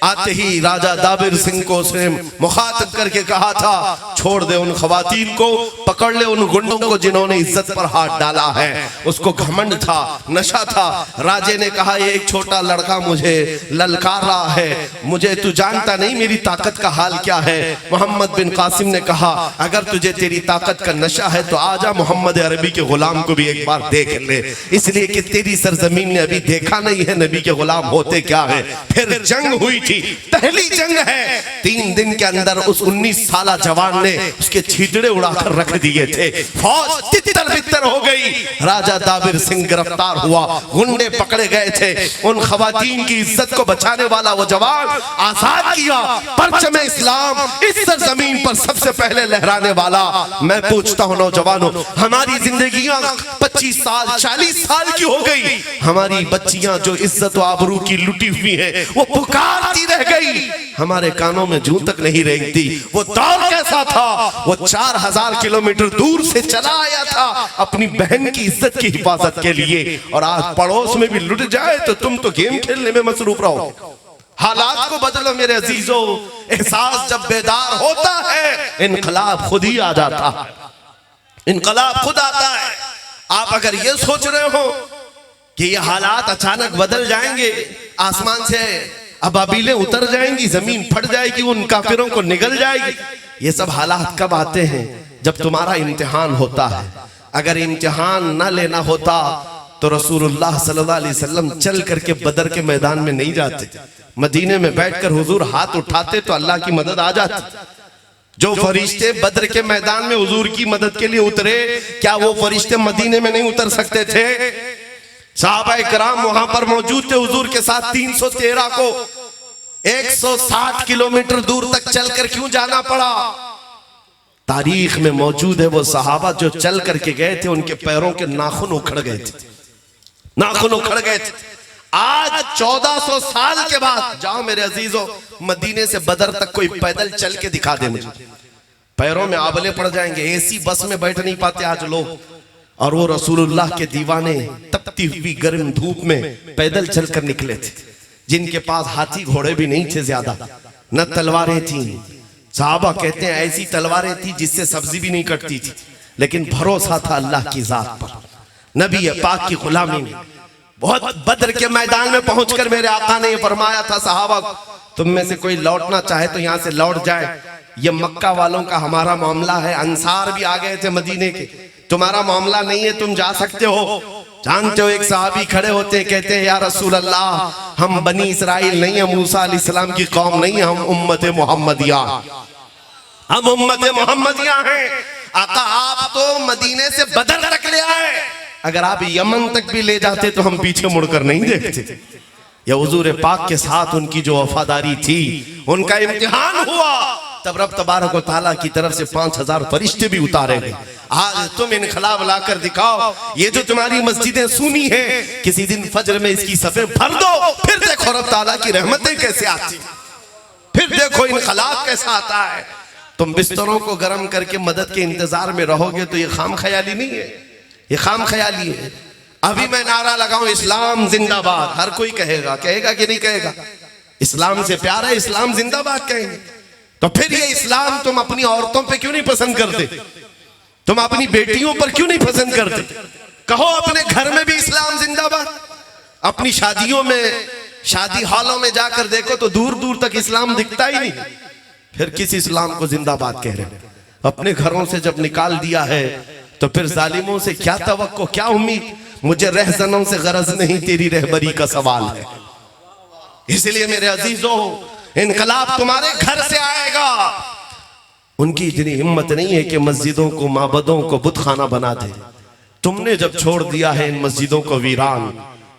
आते ही राजा दाबिर सिंह को उसने मुखातब करके कहा था, छोड़ दे उन खवातीन को, पकड़ ले उन गुंडों को जिन्होंने इज्जत पर हाथ डाला है। उसको घमंड था, नशा था। राजे ने कहा ये एक छोटा लड़का मुझे ललकार रहा है, मुझे तू जानता नहीं मेरी ताकत का हाल क्या है। मोहम्मद बिन कासिम ने कहा अगर तुझे तेरी ताकत का नशा है तो आजा मोहम्मद अरबी के गुलाम को भी एक बार देख ले, इसलिए कि तेरी सरजमीन ने अभी देखा नहीं है नबी के गुलाम होते क्या है। फिर जंग हुई थी, पहली जंग है। 3 दिन के अंदर उस 19 साला जवान ने उसके छींटड़े उड़ाकर रख दिए थे। फौज तितर-बितर हो गई। राजा दाबिर सिंह गिरफ्तार हुआ, गुंडे पकड़े गए थे। उन खवातीन की इज्जत को बचाने वाला वो जवान आजाद किया। परचम इस्लाम इस सरजमीन पर सबसे पहले लहराने वाला। मैं पूछता हूं नौजवानों, हमारी जिंदगियां 25 साल 40 साल की हो गई, हमारी बच्चियां जो इज्जत और आबरू की लुटी हुई है वो पुकारती रह गई, हमारे कानों में जूं तक नहीं रेंगती। वो दौर कैसा था, वो 4000 किलोमीटर दूर से चला आया था अपनी बहन की इज्जत की हिफाजत के लिए, और आज पड़ोस में भी लुट जाए तो तुम तो गेम खेलने में मसरूफ रहो। हालात को बदलो मेरे अजीजों, एहसास जब बेदार होता है इनकलाब खुद ही आ जाता है, इनकलाब खुद आता है। आप अगर ये सोच रहे हो कि ये हालात अचानक बदल जाएंगे, आसमान से अबाबीलें उतर जाएंगी, जमीन फट जाएगी, उन काफिरों को निगल जाएगी, ये सब हालात कब आते हैं? जब तुम्हारा इम्तिहान होता है। अगर इम्तिहान ना लेना होता तो रसूलुल्लाह सल्लल्लाहु अलैहि वसल्लम चल करके बदर के मैदान में नहीं जाते, मदीने में बैठकर हुजूर हाथ उठाते तो अल्लाह की मदद आ जाती। जो फरिश्ते बदर के मैदान में हुजूर की मदद के लिए उतरे, क्या वो फरिश्ते मदीने में नहीं उतर सकते थे? सहाबाए किराम वहां पर मौजूद थे हुजूर के साथ। 313 को 160 किलोमीटर दूर तक चलकर क्यों जाना पड़ा? तारीख में मौजूद है वो सहाबा जो चल करके गए थे, उनके पैरों के नाखून उखड़ गए थे, नाखून उखड़ गए थे। आज 1400 साल के बाद जाओ मेरे अजीजों, मदीने से बदर तक कोई पैदल चल के दिखा दे मुझे, पैरों में आबले पड़ जाएंगे। एसी बस में बैठ नहीं पाते आज लोग, और वो रसूलुल्लाह के दीवाने तपती हुई गर्म धूप में पैदल चलकर निकले थे, जिनके पास हाथी घोड़े भी नहीं थे ज्यादा, न तलवारें थी। साहबा कहते हैं ऐसी तलवारें थी जिससे सब्जी भी नहीं कटती थी, लेकिन भरोसा था अल्लाह की जात पर, नबी पाक की गुलामी में। बहुत बदर के मैदान में पहुंचकर मेरे आका ने फरमाया था सहाबा, तुम में से कोई लौटना चाहे तो यहां से लौट जाए, ये मक्का वालों का हमारा मामला है। अंसार भी आ गए थे मदीने के, तुम्हारा मामला नहीं है, तुम जा सकते हो। जानते हो एक सहाबी खड़े होते हैं, कहते हैं या रसूल अल्लाह, हम बनी इसराइल नहीं है, मूसा अलैहिस्सलाम की कौम नहीं है, हम उम्मत मोहम्मदिया, हम उम्मत मोहम्मदिया हैं। आका आप तो मदीने से बदर तक ले आए, अगर आप यमन तक भी ले जाते तो हम पीछे मुड़कर नहीं देखते। या हुजूर पाक के साथ उनकी जो वफादारी थी, उनका इम्तिहान हुआ, तब रब तबारक व तआला की तरफ से 5000 फरिश्ते भी उतारे गए। आज तुम इनकलाब लाकर दिखाओ, ये जो तुम्हारी मस्जिदें सुनी हैं, किसी दिन फजर में इसकी सफे भर दो, फिर देखो रब तआला की रहमतें कैसे आती, फिर देखो इनकलाब कैसा आता है। तुम बिस्तरों को गर्म करके मदद के इंतजार में रहोगे तो ये खाम ख्याली नहीं है, ये खाम ख्याली है। अभी मैं नारा लगाऊं इस्लाम जिंदाबाद, हर कोई कहेगा, कहेगा कि नहीं कहेगा? इस्लाम से प्यार है, इस्लाम जिंदाबाद कहेंगे। तो फिर ये इस्लाम तुम अपनी औरतों पे क्यों नहीं पसंद करते? तुम अपनी बेटियों पर क्यों नहीं पसंद करते? कहो अपने घर में भी इस्लाम जिंदाबाद। अपनी शादियों में, शादी हॉलों में जाकर देखो तो दूर दूर तक इस्लाम दिखता ही नहीं, फिर किस इस्लाम को जिंदाबाद कह रहे? अपने घरों से जब निकाल दिया है तो फिर जालिमों से क्या तवक्को, क्या उम्मीद? मुझे रहजनों से गरज नहीं, तेरी रहबरी का सवाल है। इसलिए मेरे अजीजों, इनकलाब तुम्हारे घर से आएगा। उनकी इतनी हिम्मत नहीं है कि मस्जिदों को, माबदों को बुतखाना बना दे। तुमने जब छोड़ दिया है इन मस्जिदों को वीरान,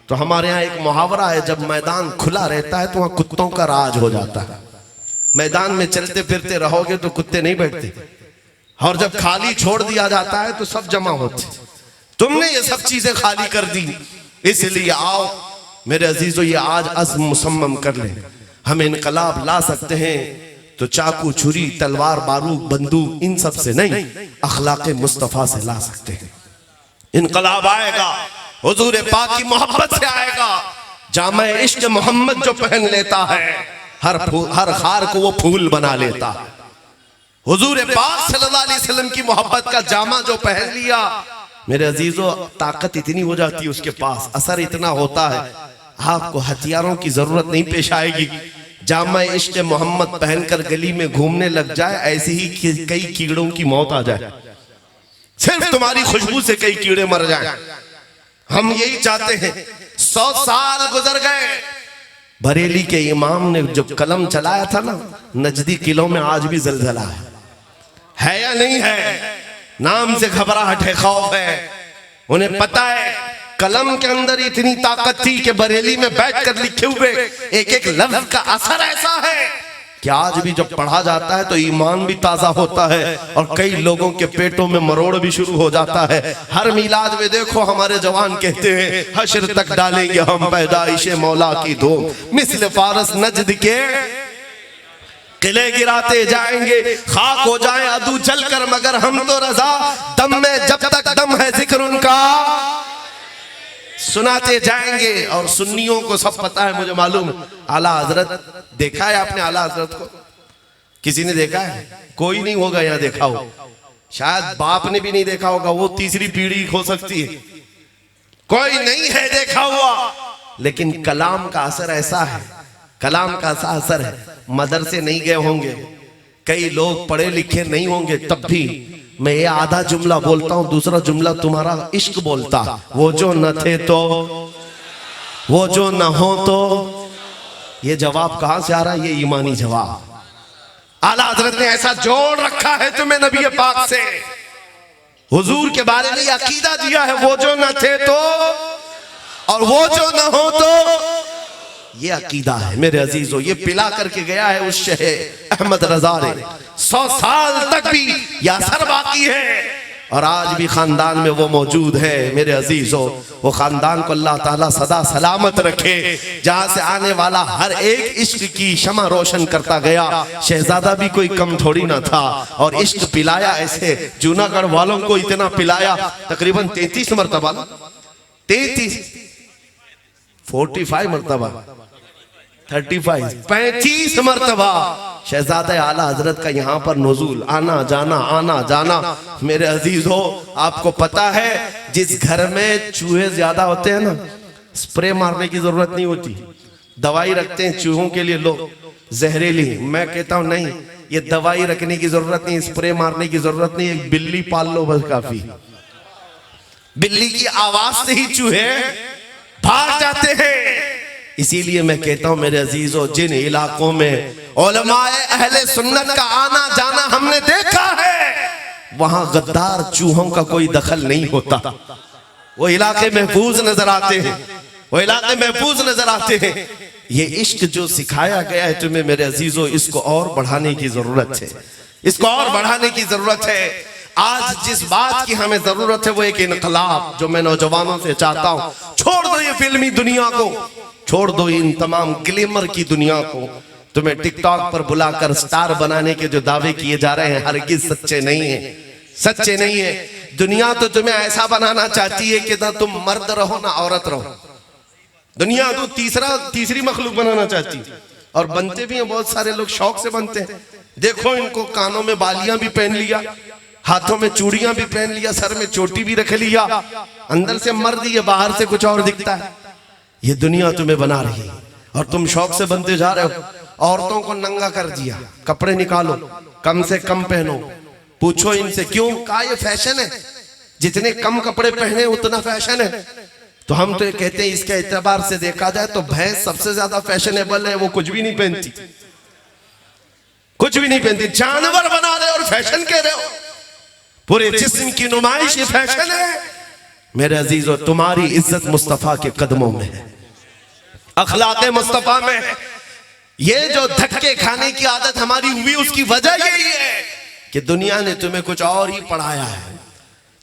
तो हमारे यहाँ एक मुहावरा है, जब मैदान खुला रहता है तो वहां कुत्तों का राज हो जाता है। मैदान में चलते फिरते रहोगे तो कुत्ते नहीं बैठते, और जब खाली छोड़ दिया जाता है तो सब जमा होते। तुमने ये सब चीजें खाली कर दी, इसलिए आओ मेरे अजीजों, ये आज अज़्म मुसम्मम कर ले। हम इनकलाब ला सकते हैं तो चाकू, छुरी, तलवार, बारूद, बंदूक, इन सब से नहीं, अखलाक़े मुस्तफ़ा से ला सकते हैं। इनकलाब आएगा हुजूर पाक की मोहब्बत से आएगा। जामे इश्क मोहम्मद जो पहन लेता है, हर खार को वो फूल बना लेता है। हुजूर पाक सल्लल्लाहु अलैहि वसल्लम की मोहब्बत का जामा जो पहन लिया, मेरे अजीजों, ताकत इतनी हो जाती है उसके पास, असर इतना होता है, आपको हथियारों की जरूरत नहीं पेश आएगी। जामा इश्क मोहम्मद पहनकर गली में घूमने लग जाए, ऐसे ही कई कीड़ों की मौत आ जाए, सिर्फ तुम्हारी खुशबू से कई कीड़े मर जाए। हम यही चाहते हैं। 100 साल गुजर गए, बरेली के इमाम ने जब कलम चलाया था ना, नजदी किलों में आज भी जलजला है या नहीं है? नाम से घबराहट है, खौफ है। उन्हें पता है कलम के अंदर इतनी ताकत थी कि बरेली में बैठकर लिखे हुए एक एक लफ्ज का असर ऐसा है कि आज भी जब पढ़ा जाता है तो ईमान भी ताजा होता है और कई लोगों के पेटों में मरोड़ भी शुरू हो जाता है। हर मिलाद में देखो हमारे जवान कहते हैं, हश्र तक डालेंगे हम पैदाइशे मौला की धूम, मिस्ल फारस नजद के किले गिराते जाएंगे, खाक हो जाए अदू जलकर, मगर हम तो रजा दम में जब तक दम है जिक्र उनका सुनाते जाएंगे। और सुन्नियों को सब पता है, मुझे मालूम है। आला हजरत देखा है आपने? आला हजरत को किसी ने देखा है? कोई नहीं होगा यहाँ देखा हो, शायद बाप ने भी नहीं देखा होगा, वो तीसरी पीढ़ी हो सकती है, कोई नहीं है देखा हुआ। लेकिन कलाम का असर ऐसा है, कलाम का ऐसा असर है, मदरसे नहीं गए होंगे, कई लोग पढ़े लिखे नहीं होंगे, तब भी मैं ये आधा जुमला बोलता हूं, दूसरा जुमला तुम्हारा इश्क बोलता। वो जो न थे तो, वो जो न हो तो। ये जवाब कहां से आ रहा है? ये ईमानी जवाब। आला हजरत ने ऐसा जोड़ रखा है तुम्हें नबी पाक से, हुजूर के बारे में अकीदा दिया है, वो जो न थे तो और वो जो न हो तो। ये अकीदा है मेरे अजीजों, ये पिला करके गया है उस शहे अहमद रजा ने। 100 साल तक भी यह असर बाकी है और आज भी खानदान में वो मौजूद है मेरे अजीजों। वो खानदान को अल्लाह ताला सदा सलामत रखे, जहां से आने वाला हर एक इश्क की शमा रोशन करता गया। शहजादा भी कोई कम थोड़ी ना था और इश्क पिलाया ऐसे, जूनागढ़ वालों को इतना पिलाया, तकरीबन 33 मरतबा, 45 मरतबा, 35 मरतबा शहजादा आला हजरत का यहाँ पर नुज़ूल, आना जाना आना जाना। मेरे अजीजों, आपको पता है जिस घर में चूहे ज्यादा होते हैं ना, स्प्रे मारने की जरूरत नहीं होती, दवाई रखते हैं चूहों के लिए लोग जहरीली। मैं कहता हूं नहीं, ये दवाई रखने की जरूरत नहीं, स्प्रे मारने की जरूरत नहीं, एक बिल्ली पाल लो बस काफी। बिल्ली की आवाज से ही चूहे भाग जाते हैं। इसीलिए मैं कहता हूं मेरे अजीजों, जिन इलाकों में उलमाए अहले सुन्नत का आना जाना हमने देखा है, वहां गद्दार चूहों का कोई दखल नहीं होता। वो इलाके महफूज नजर आते हैं, वो इलाके महफूज नजर आते हैं। ये इश्क जो सिखाया गया है तुम्हें मेरे अजीजों, इसको और बढ़ाने की जरूरत है, इसको और बढ़ाने की जरूरत है। आज जिस बात की हमें जरूरत है वो एक इनकलाब, जो मैं नौजवानों से चाहता हूं, छोड़ दो ये फिल्मी दुनिया को, छोड़ दो इन तमाम ग्लैमर की दुनिया को। तुम्हें टिकटॉक पर बुलाकर स्टार बनाने के जो दावे किए जा रहे हैं, हरगिज सच्चे नहीं है, सच्चे नहीं है। दुनिया तो तुम्हें ऐसा बनाना चाहती है कि ना तुम मर्द रहो ना औरत रहो। दुनिया तो तीसरी मखलूक बनाना चाहती है, और बनते भी हैं बहुत सारे लोग, शौक से बनते हैं। देखो इनको कानों में बालियां भी पहन लिया, हाथों में चूड़ियां भी पहन लिया, सर में चोटी भी रख लिया, अंदर से मर्द ही है, बाहर से कुछ और दिखता है। ये दुनिया तुम्हें बना रही है और तुम शौक से बनते जा रहे हो। औरतों को नंगा कर दिया, कपड़े निकालो, कम से कम पहनो। पूछो इनसे क्यों? कहा ये फैशन है, जितने कम कपड़े पहने उतना फैशन है। तो हम तो ये कहते हैं इसके एतबार से देखा जाए तो भैंस सबसे ज्यादा फैशनेबल है, वो कुछ भी नहीं पहनती, कुछ भी नहीं पहनती। जानवर बना रहे और फैशन कह रहे हो, पूरे जिस्म की नुमाइश ये फैशन है। मेरे अजीजों, तुम्हारी इज्जत मुस्तफा के कदमों में है, अखलाक मुस्तफा में है। ये जो धक्के खाने की आदत हमारी हुई, उसकी वजह यही है कि दुनिया ने तुम्हें कुछ और ही पढ़ाया है,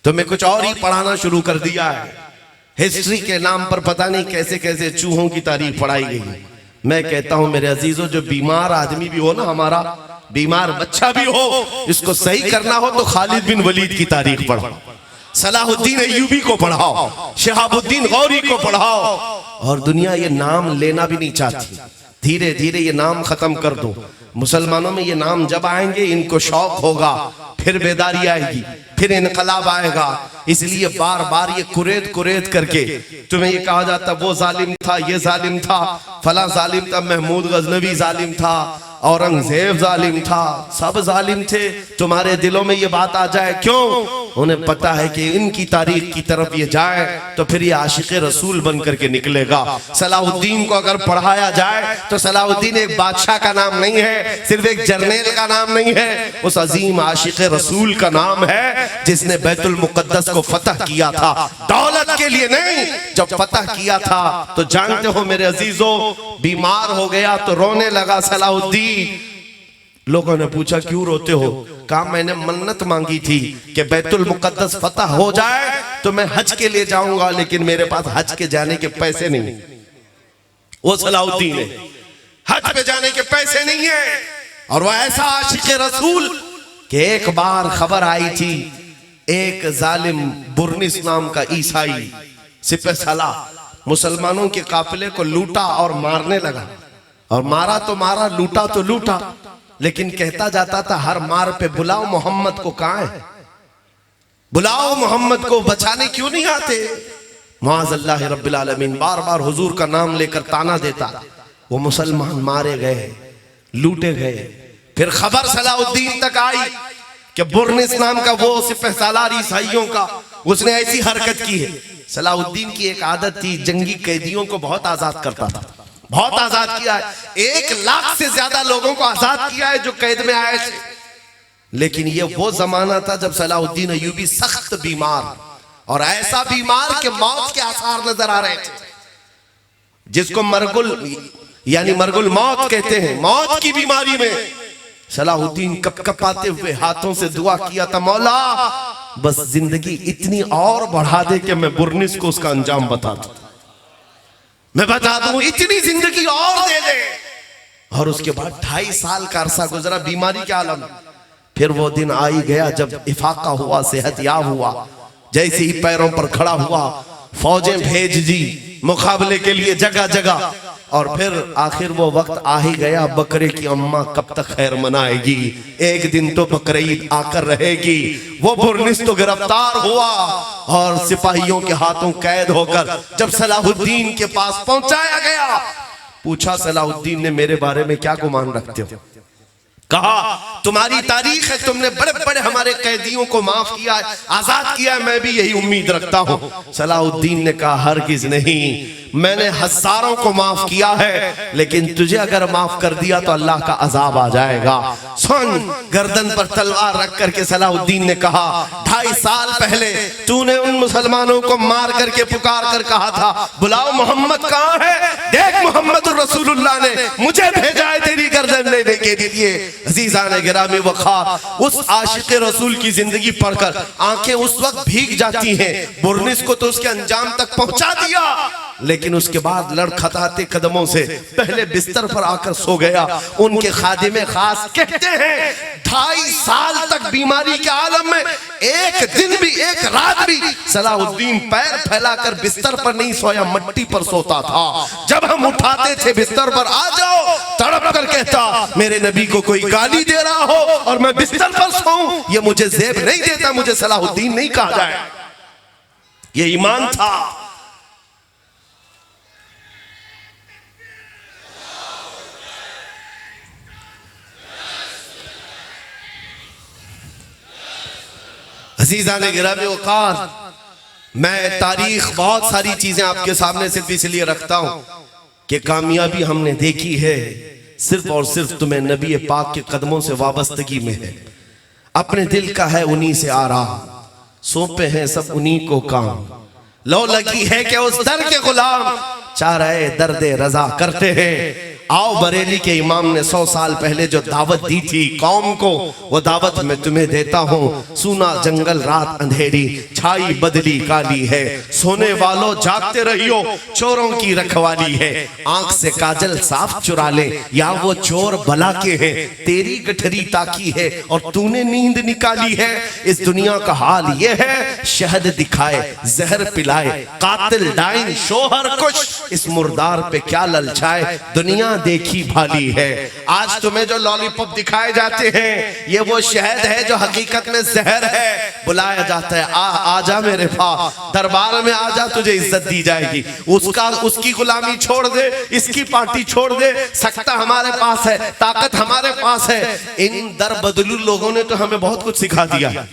तुम्हें कुछ और ही पढ़ाना शुरू कर दिया है। हिस्ट्री के नाम पर पता नहीं कैसे कैसे चूहों की तारीफ पढ़ाई गई है। मैं कहता हूं मेरे अजीजों, जो बीमार आदमी भी हो ना, हमारा बीमार बच्चा भी हो, इसको सही करना हो तो खालिद बिन वलीद की तारीख पढ़ो, सलाहुद्दीन अय्यूबी को पढ़ाओ, शहाबुद्दीन गौरी को पढ़ाओ। और दुनिया ये नाम लेना भी नहीं चाहती, धीरे धीरे ये नाम खत्म कर दो। मुसलमानों में ये नाम जब आएंगे इनको शौक होगा, फिर बेदारी आएगी, फिर इनकलाब आएगा। इसलिए बार बार ये कुरेद कुरेद करके तुम्हें ये कहा जाता वो जालिम था, ये जालिम था, फला जालिम था, महमूद गजनवी जालिम था, औरंगजेब जालिम था, सब जालिम थे। तुम्हारे दिलों में ये बात आ जाए क्यों? उन्हें पता है कि इनकी तारीख की तरफ ये जाए तो फिर ये आशिक रसूल बन करके निकलेगा। सलाहुद्दीन को अगर पढ़ाया जाए तो सलाहुद्दीन एक बादशाह का नाम नहीं है, सिर्फ एक जर्नेल का नाम नहीं है, उस अजीम आशिक रसूल का नाम है जिसने बैतुल मुकद्दस को फतह किया था, दौलत के लिए नहीं। जब फतह किया था तो जानते हो मेरे अजीजों, बीमार हो गया तो रोने लगा सलाहुद्दीन। लोगों ने पूछा क्यों रोते हो? कहा मैंने मन्नत मांगी थी कि बैतुल मुकद्दस फतह हो जाए तो मैं हज के लिए जाऊंगा, लेकिन मेरे पास हज के जाने के पैसे नहीं। वो सलाहुद्दीन है, हज पे जाने के पैसे नहीं है। और वो ऐसा आशिक रसूल कि एक बार खबर आई थी, एक जालिम बुर्निस नाम का ईसाई सिपह सलाह मुसलमानों के काफिले को लूटा और मारने लगा। और मारा तो मारा, लूटा तो लूटा, लेकिन कहता जाता था हर मार पे बुलाओ मोहम्मद को, कहां है? बुलाओ मोहम्मद को, बचाने क्यों नहीं आते? मुआज़ल्लाह रब्बिल आलमीन बार बार हुजूर का नाम लेकर ताना देता। वो मुसलमान मारे गए, लूटे गए। फिर खबर सलाहुद्दीन तक आई कि बुर्निस नाम का वो सिपह सालार ईसाइयों का, उसने ऐसी हरकत की है। सलाहुद्दीन की एक आदत थी, जंगी कैदियों को बहुत आजाद करता था, बहुत आजाद किया है। 1 लाख से ज्यादा लोगों को आजाद किया है जो कैद में आए थे। लेकिन ये वो जमाना था जब सलाहुद्दीन अय्यूबी सख्त बीमार, और ऐसा बीमार कि मौत के आसार नजर आ रहे थे, जिसको मरगुल यानी मरगुल मौत कहते हैं। मौत की बीमारी में सलाहुद्दीन कपकपाते हुए हाथों से दुआ किया था, मौला बस जिंदगी इतनी और बढ़ा दे कि मैं बुर्निस को उसका अंजाम बता दूं, मैं बता दूं, इतनी जिंदगी और दे दे। और उसके बाद 2.5 साल का अरसा गुजरा बीमारी के आलम। फिर वो दिन आ ही गया जब इफाका हुआ, सेहतयाब हुआ। जैसे ही पैरों पर खड़ा हुआ, फौजें भेज दी मुकाबले के लिए जगह जगह। और फिर आखिर वो वक्त आ ही गया, बकरे की अम्मा कब तक खैर मनाएगी, एक दिन तो बकरीद आकर रहेगी। वो बुर्निस तो गिरफ्तार हुआ और सिपाहियों के हाथों कैद होकर जब सलाहुद्दीन के पास पहुंचाया गया, पूछा सलाहुद्दीन ने मेरे बारे में क्या गुमान रखते हो? कहा तुम्हारी तारीख है, तुमने बड़े बड़े हमारे कैदियों को माफ किया है, आजाद किया है, मैं भी यही उम्मीद रखता हूं। सलाहुद्दीन ने कहा हरगिज नहीं, मैंने हजारों को माफ किया है, लेकिन तुझे अगर माफ कर दिया तो अल्लाह का अजाब आ जाएगा। सुन, गर्दन पर तलवार रख करके सलाहुद्दीन ने कहा 2.5 साल पहले तूने उन मुसलमानों को मार करके पुकार कर कहा था बुलाओ मोहम्मद कहां है? देख मोहम्मद रसूलुल्लाह ने मुझे भेजा है तेरी गर्दन लेने के लिए। अजीजान गिरामी वक़ार, उस आशिक रसूल की जिंदगी पढ़कर आंखें उस वक्त भीग जाती हैं। बुर्निस को तो उसके अंजाम तक पहुंचा दिया, लेकिन उसके बाद लड़खड़ाते कदमों से पहले बिस्तर पर आकर सो गया। उनके खादिमे खास कहते हैं 2.5 साल तक बीमारी के आलम में एक दिन भी, एक रात भी सलाहुद्दीन पैर फैलाकर बिस्तर पर नहीं सोया, मट्टी पर सोता था। जब हम उठाते थे बिस्तर पर, आ जाओ, तड़प कर कहता मेरे नबी को कोई गाली दे रहा हो और मैं बिस्तर पर सोऊं, ये मुझे ज़ेब नहीं देता, मुझे सलाहुद्दीन नहीं कहा जाए। ये ईमान था। अज़ीज़ान गिरामी वक़ार, मैं तारीख बहुत सारी चीजें आपके सामने सिर्फ इसलिए रखता हूं कि कामयाबी हमने देखी है सिर्फ और सिर्फ तुम्हें नबी पाक के कदमों से वाबस्तगी में है। अपने दिल का है उन्हीं से आराम, सौंपे हैं सब उन्हीं को काम। लो लगी है कि उस दर के गुलाम चाहे दर्दे रजा करते हैं। आओ बरेली के इमाम ने 100 साल पहले जो दावत दी थी कौम को, वो दावत मैं तुम्हें देता हूँ। सुना जंगल रात अंधेरी, छाई बदली काली है, सोने वालों जागते रहियो, चोरों की रखवाली है। आंख से काजल साफ चुरा ले, या वो चोर भला के हैं, तेरी गठरी ताकी है और तूने नींद निकाली है। इस दुनिया का हाल ये है, शहद दिखाए जहर पिलाए, कातिल डाइन शोहर कुछ, इस मुर्दार पे क्या ललचाए। दुनिया देखी भाली है। आज तुम्हें जो लॉलीपॉप दिखाए जाते हैं ये वो शहद है जो हकीकत में जहर है। बुलाया जाता है आजा मेरे पास, दरबार में आजा, तुझे इज्जत दी जाएगी। उसकी गुलामी छोड़ दे, इसकी पार्टी छोड़ दे, सख्ता हमारे पास है, ताकत हमारे पास है। इन दर बदलू लोगों ने तो हमें बहुत कुछ सिखा दिया।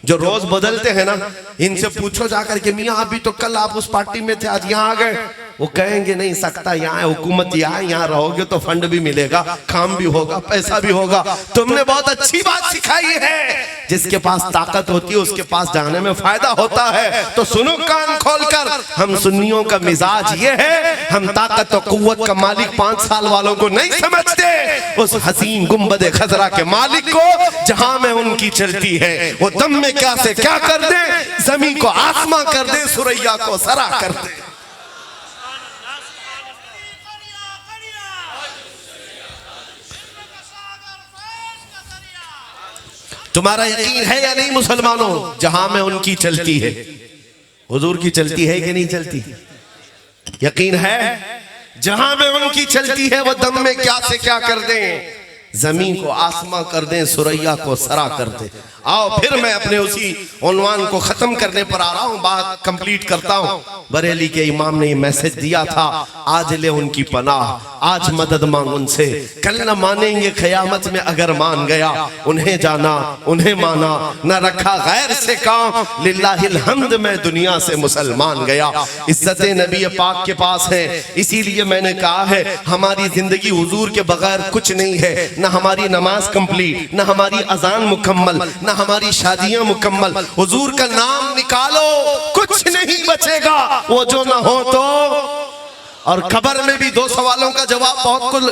जो रोज बदलते हैं ना, इनसे पूछो जाकर के मियाँ अभी तो कल आप उस पार्टी में थे, आज यहाँ आ गए। वो कहेंगे नहीं, सकता यहाँ है, हुकूमत यहाँ, यहाँ रहोगे तो फंड भी मिलेगा, काम भी होगा, पैसा भी होगा। तुमने बहुत अच्छी बात सिखाई है, जिसके पास ताकत होती है उसके पास जाने में फायदा होता है। तो सुनो कान खोलकर, हम सुन्नियों का मिजाज ये है, हम ताकत और कुव्वत का मालिक 5 साल वालों को नहीं समझते, उस हसीन गुंबद खजरा के मालिक को जहां में उनकी चलती है। वो दम में क्या से क्या कर दे, जमीन को आसमां कर दे, सुरैया को सरा कर दे। तुम्हारा यकीन है या नहीं मुसलमानों, जहां में उनकी चलती है, हुजूर की चलती है कि नहीं चलती? यकीन है जहां में उनकी चलती है वो दम में क्या से क्या कर दें, जमीन को आसमां कर दें, सुरैया को सरा कर दें। आओ फिर मैं अपने उसी उन्वान को खत्म करने पर आ रहा हूं, बात कंप्लीट करता हूं। बरेली के इमाम ने मैसेज दिया था, आज ले उनकी पनाह, आज मदद मांग उनसे, कल न मानेंगे क़यामत में अगर मान गया। उन्हें जाना उन्हें माना, न रखा गैर से काम, लिल्लाहिल हम्द में दुनिया से मुसलमान गया। इज्जत नबी पाक के पास है, इसीलिए मैंने कहा है हमारी जिंदगी हुजूर के बगैर कुछ नहीं है। न हमारी नमाज कंप्लीट, न हमारी अजान मुकम्मल, न हमारी शादियां मुकम्मल। हुजूर का नाम निकालो, कुछ नहीं बचेगा, वो जो न हो तो। और कब्र में भी 2 सवालों का जवाब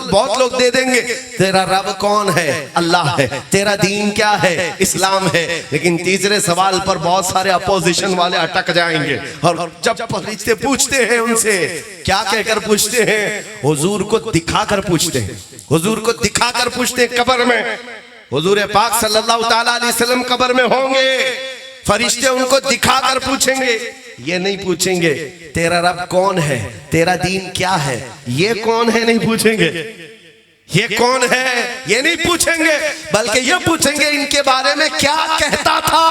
बहुत लोग दे देंगे। तेरा रब कौन है? अल्लाह है। तेरा दीन क्या है? इस्लाम है। लेकिन तीसरे सवाल पर बहुत सारे अपोजिशन वाले अटक जाएंगे, और जब फरिश्ते पूछते हैं उनसे क्या कहकर पूछते हैं? हुजूर को दिखाकर पूछते हैं, हुजूर को दिखाकर पूछते हैं। कब्र में हुजूर पाक सल्लल्लाहु ताला अलैहि वसल्लम कब्र में होंगे, फरिश्ते उनको दिखाकर पूछेंगे, ये नहीं पूछेंगे तेरा रब कौन है, तेरा दीन क्या है, ये कौन है नहीं पूछेंगे, ये कौन है ये नहीं पूछेंगे, बल्कि ये पूछेंगे इनके बारे में क्या कहता था।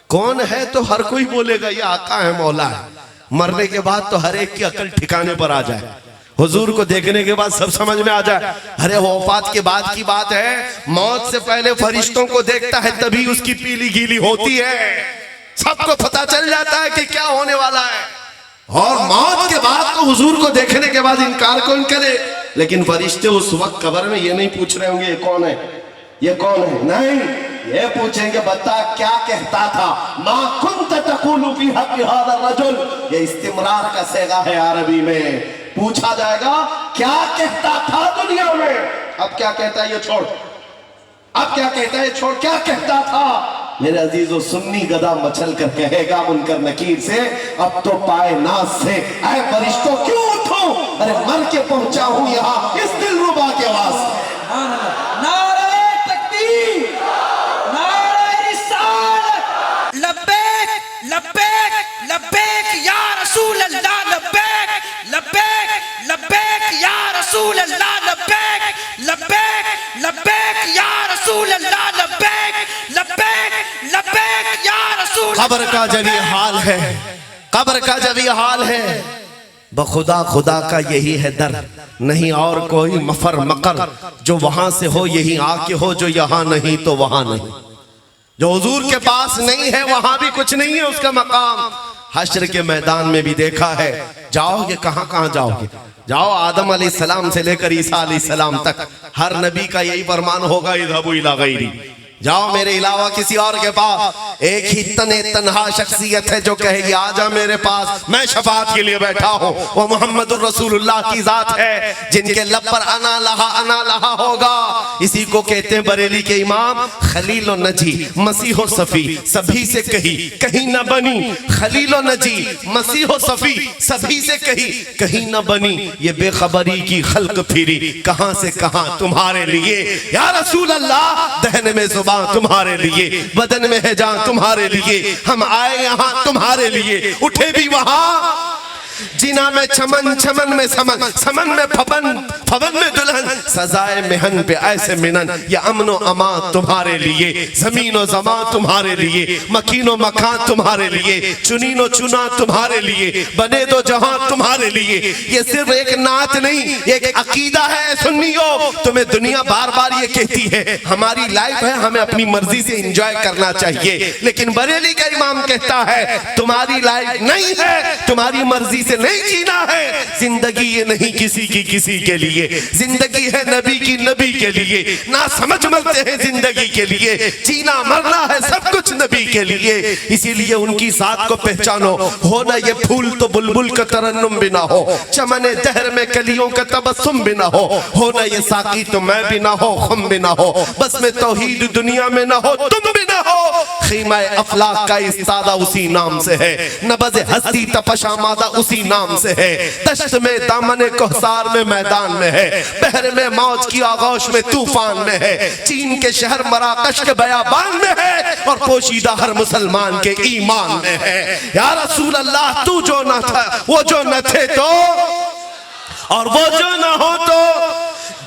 कौन है तो हर कोई बोलेगा ये आका है, मौला है। मरने के बाद तो हर एक की अकल ठिकाने पर आ जाए, हुजूर को देखने के बाद सब समझ में आ जाए। अरे वफात के बाद की बात है, मौत से पहले फरिश्तों को देखता है तभी उसकी पीली गीली होती है, सबको पता चल जाता है कि क्या होने वाला है। और मौत के बाद तो हुजूर को देखने के बाद इनकार कौन करे? लेकिन फरिश्ते उस वक्त कब्र में ये नहीं पूछ रहे होंगे ये कौन है, ये कौन है, नहीं, ये पूछेंगे बता क्या कहता था। मा कुंत तक़ूलु फी हक़्क़ि हाज़ा रजुल, ये इस्तिमरार का सेगा है अरबी में। पूछा जाएगा क्या कहता था दुनिया में, अब क्या कहता है ये छोड़, अब क्या कहता है छोड़, क्या कहता था। मेरे अजीजों, सुन्नी गदा मचल कर कहेगा मुनकर नकीर से, अब तो पाए नाज से ऐ फरिश्तों क्यों उठो, अरे मर के पहुंचा हूं यहाँ इस दिलरुबा के वास्ते। नारे तकबीर, नारे रिसालत, लब्बैक लब्बैक लब्बैक या रसूल अल्लाह, लब्बैक लब्बैक लब्बैक या रसूल अल्लाह, लब्बैक लब्बैक लब्बैक या रसूल अल्लाह, लब्बैक लब्बैक लब्बैक या रसूल। कब्र का जब ये हाल है, कब्र का जब ये हाल है, बखुदा खुदा का यही है दर, नहीं और कोई मफर मकर, जो वहां से हो यही आके हो, जो यहाँ नहीं तो वहां नहीं। जो हुजूर के पास नहीं है वहां भी कुछ नहीं है उसका मकाम। हश्र के मैदान में भी देखा है, जाओगे कहां कहां जाओगे, जाओ आदम अलैहिस्सलाम से लेकर ईसा अलैहिस्सलाम तक, हर नबी का यही फरमान होगा, इज़हबू इला गैरी, जाओ मेरे अलावा किसी और के पास। एक ही तन्हा शख्सियत है जो कहेगी आजा मेरे पास, मैं शफाअत के लिए बैठा हूँ, वो मोहम्मदुर रसूलुल्लाह की जात है, जिनके लब पर अना लहा होगा। इसी को कहते हैं बरेली के इमाम, खलील नजी मसीह सफी सभी से कही कहीं न बनी, खलील नजी मसीह सफी सभी से कही कहीं न बनी, ये बेखबरी की खल्क फिरी कहां से कहां तुम्हारे लिए। या रसूल अल्लाह, दहन में तुम्हारे लिए, बदन में है जान तुम्हारे लिए, हम आए यहाँ तुम्हारे लिए, उठे भी वहां जिना में चमन, चमन में समन, समन में फबन, फबन में दुल्हन, सजाए मेहन पे ऐसे मिनन। ये अमनो अमा तुम्हारे लिए, जमीनो जमा तुम्हारे लिए, मकीनो मकान तुम्हारे लिए, चुनीनो चुना तुम्हारे लिए, बने दो जहां तुम्हारे लिए। ये सिर्फ एक नाच नहीं, एक अकीदा है सुन्नियों। तुम्हें दुनिया बार बार ये कहती है हमारी लाइफ है, हमें अपनी मर्जी से एंजॉय करना चाहिए, लेकिन बरेली का इमाम कहता है तुम्हारी लाइफ नहीं है, तुम्हारी मर्जी से नहीं जीना है। जिंदगी ये नहीं किसी की किसी के लिए, जिंदगी है नबी की नबी के लिए। ना समझ मरते हैं जिंदगी के लिए, जीना मरना है सब कुछ नबी के लिए। इसीलिए उनकी साथ को पहचानो। हो ना ये फूल तो बुलबुल का तरन्नुम भी ना हो, चमने दहर में कलियों का तबस्सुम भी ना हो ना ये साकी तो मैं भी ना हो, खुम भी ना हो, बस में तौहीद दुनिया में ना हो, तुम भी ना हो। खीमा अफलाक का इस्तादा उसी नाम से है, नबज़ हस्ती तपशामादा उसी नाम से है। दश्त में दामन कोहसार में मैदान में है, बहर में मौज की आगोश में तूफान में है, चीन के शहर मराकश के बयाबान में है, और पोशीदा हर मुसलमान के ईमान में है। या रसूल अल्लाह तू जो न था, वो जो न थे तो, और वो जो न हो तो,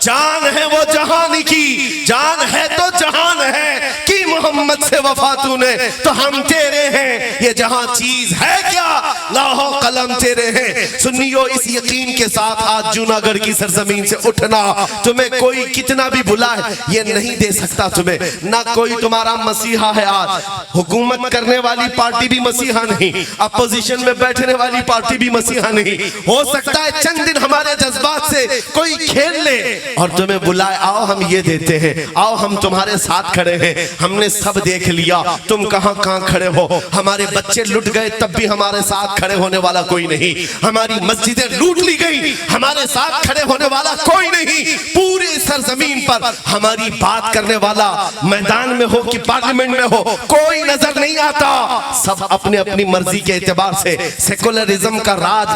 जान है वो जहान की, जान है तो जहान है कि मोहम्मद से वफा तूने तो हम तेरे हैं। ये जहां चीज है क्या, लाहो कलम तेरे हैं। सुनियो इस यकीन के साथ आज जूनागढ़ की सरजमीन से उठना, तुम्हें कोई कितना भी बुलाए ये नहीं दे सकता तुम्हें, ना कोई तुम्हारा मसीहा है। आज हुकूमत करने वाली पार्टी भी मसीहा नहीं, अपोजिशन में बैठने वाली पार्टी भी मसीहा नहीं। हो सकता है चंद दिन हमारे जज्बात से कोई खेल ले और तुम्हें बुलाए, आओ हम ये देते हैं, आओ हम तुम्हारे साथ खड़े हैं। हमने सब देख लिया, तुम कहां कहां खड़े हो। हमारे बच्चे लुट गए तब भी हमारे साथ खड़े होने वाला कोई नहीं, हमारी मस्जिदें लूट ली गई हमारे साथ खड़े होने वाला कोई नहीं। पूरी सरजमीन पर हमारी बात करने वाला मैदान में हो कि पार्लियामेंट में हो कोई नजर नहीं आता। सब अपने अपनी मर्जी के एतबार से सेकुलरिज्म का राज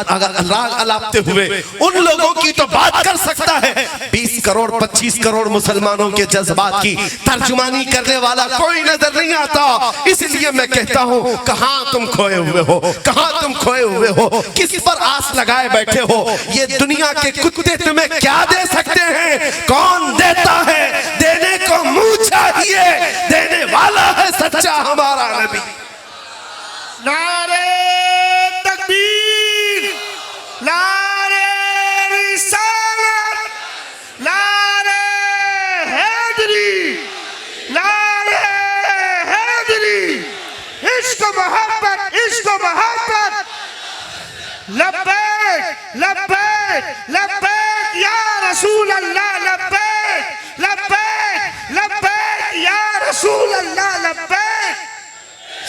अलापते हुए उन लोगों की तो बात कर सकता है, 20 करोड़ 25 करोड़ मुसलमानों के जज्बात की तर्जुमानी करने वाला कोई नजर नहीं आता। इसलिए मैं कहता हूं कहां तुम खोए हुए हो, कहां तुम खोए हुए हो, किस पर आस लगाए बैठे हो। ये दुनिया के कुत्ते तुम्हें क्या दे सकते हैं, कौन देता है, देने को मुंह चाहिए, देने वाला है सच्चा हमारा नबी। नारे तकबीर, नारे रिसालत, नारे हैदरी, नारे हैदरी, इश्क मोहब्बत, इश्क मोहब्बत। लब्बैक लब्बैक लब्बैक या रसूल अल्लाह, लब्बैक लब्बैक लब्बैक या रसूल अल्लाह, लब्बैक।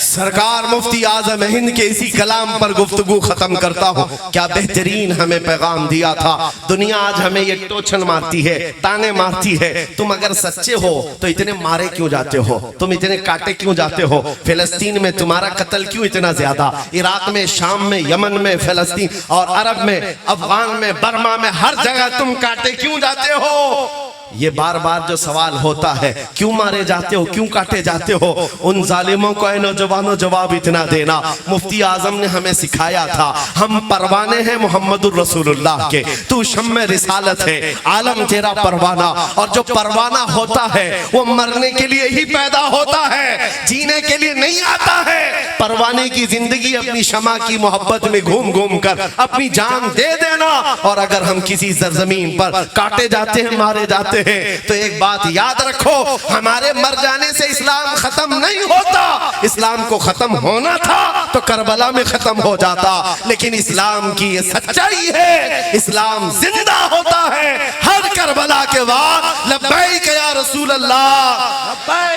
सरकार मुफ्ती आजम हिंद के इसी कलाम पर गुफ्तगू खत्म करता हूँ। क्या बेहतरीन हमें पैगाम दिया था। दुनिया आज हमें ये टोचन मारती है, ताने मारती है, तुम अगर सच्चे हो तो इतने मारे क्यों जाते हो, तुम इतने काटे क्यों जाते हो, फिलिस्तीन में तुम्हारा कत्ल क्यों इतना ज्यादा, इराक में, शाम में, यमन में, फिलिस्तीन और अरब में, अफगान में, बर्मा में, हर जगह तुम काटे क्यों जाते हो। ये बार बार जो सवाल होता है क्यों मारे जाते हो, क्यों काटे जाते हो, उन जालिमों को नौजवानों जवाब इतना देना। मुफ्ती आजम ने हमें सिखाया था हम परवाने हैं मोहम्मदुर रसूलुल्लाह के, तू शम्मे रिसालत है, आलम तेरा परवाना। और जो परवाना होता है वो मरने के लिए ही पैदा होता है, जीने के लिए नहीं आता है। परवाने की जिंदगी अपनी शमा की मोहब्बत में घूम घूम कर अपनी जान दे देना। और अगर हम किसी सरजमीन पर काटे जाते हैं, मारे जाते हैं, तो एक बात याद रखो, हमारे मर जाने से इस्लाम खत्म नहीं होता। इस्लाम को खत्म होना था तो करबला में खत्म हो जाता, लेकिन इस्लाम की ये सच्चाई है, इस्लाम जिंदा होता है हर करबला के बाद। लब्बैक या रसूल अल्लाह।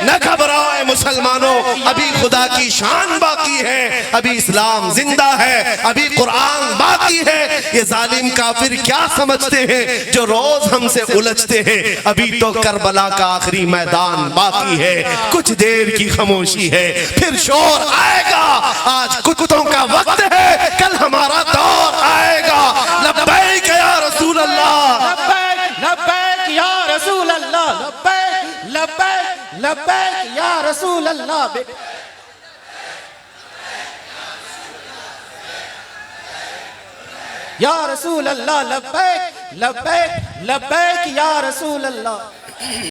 न घबराओ मुसलमानों, अभी खुदा की शान बाकी है, अभी इस्लाम जिंदा है, अभी कुरान बाकी है। ये जालिम काफिर क्या समझते हैं जो रोज हमसे उलझते हैं, अभी तो करबला का आखिरी मैदान बाकी है। कुछ देर की खामोशी है, फिर शोर आएगा। आज कुत्तों का वक्त है, कल हमारा दौर आएगा। लब्बैक या रसूल अल्लाह, लब्बैक लब्बैक या रसूल अल्लाह, लब्बैक लब्बैक लब्बैक या रसूल अल्लाह। या रसूल अल्लाह लब्बैक लब्बैक लब्बैक या रसूल अल्लाह।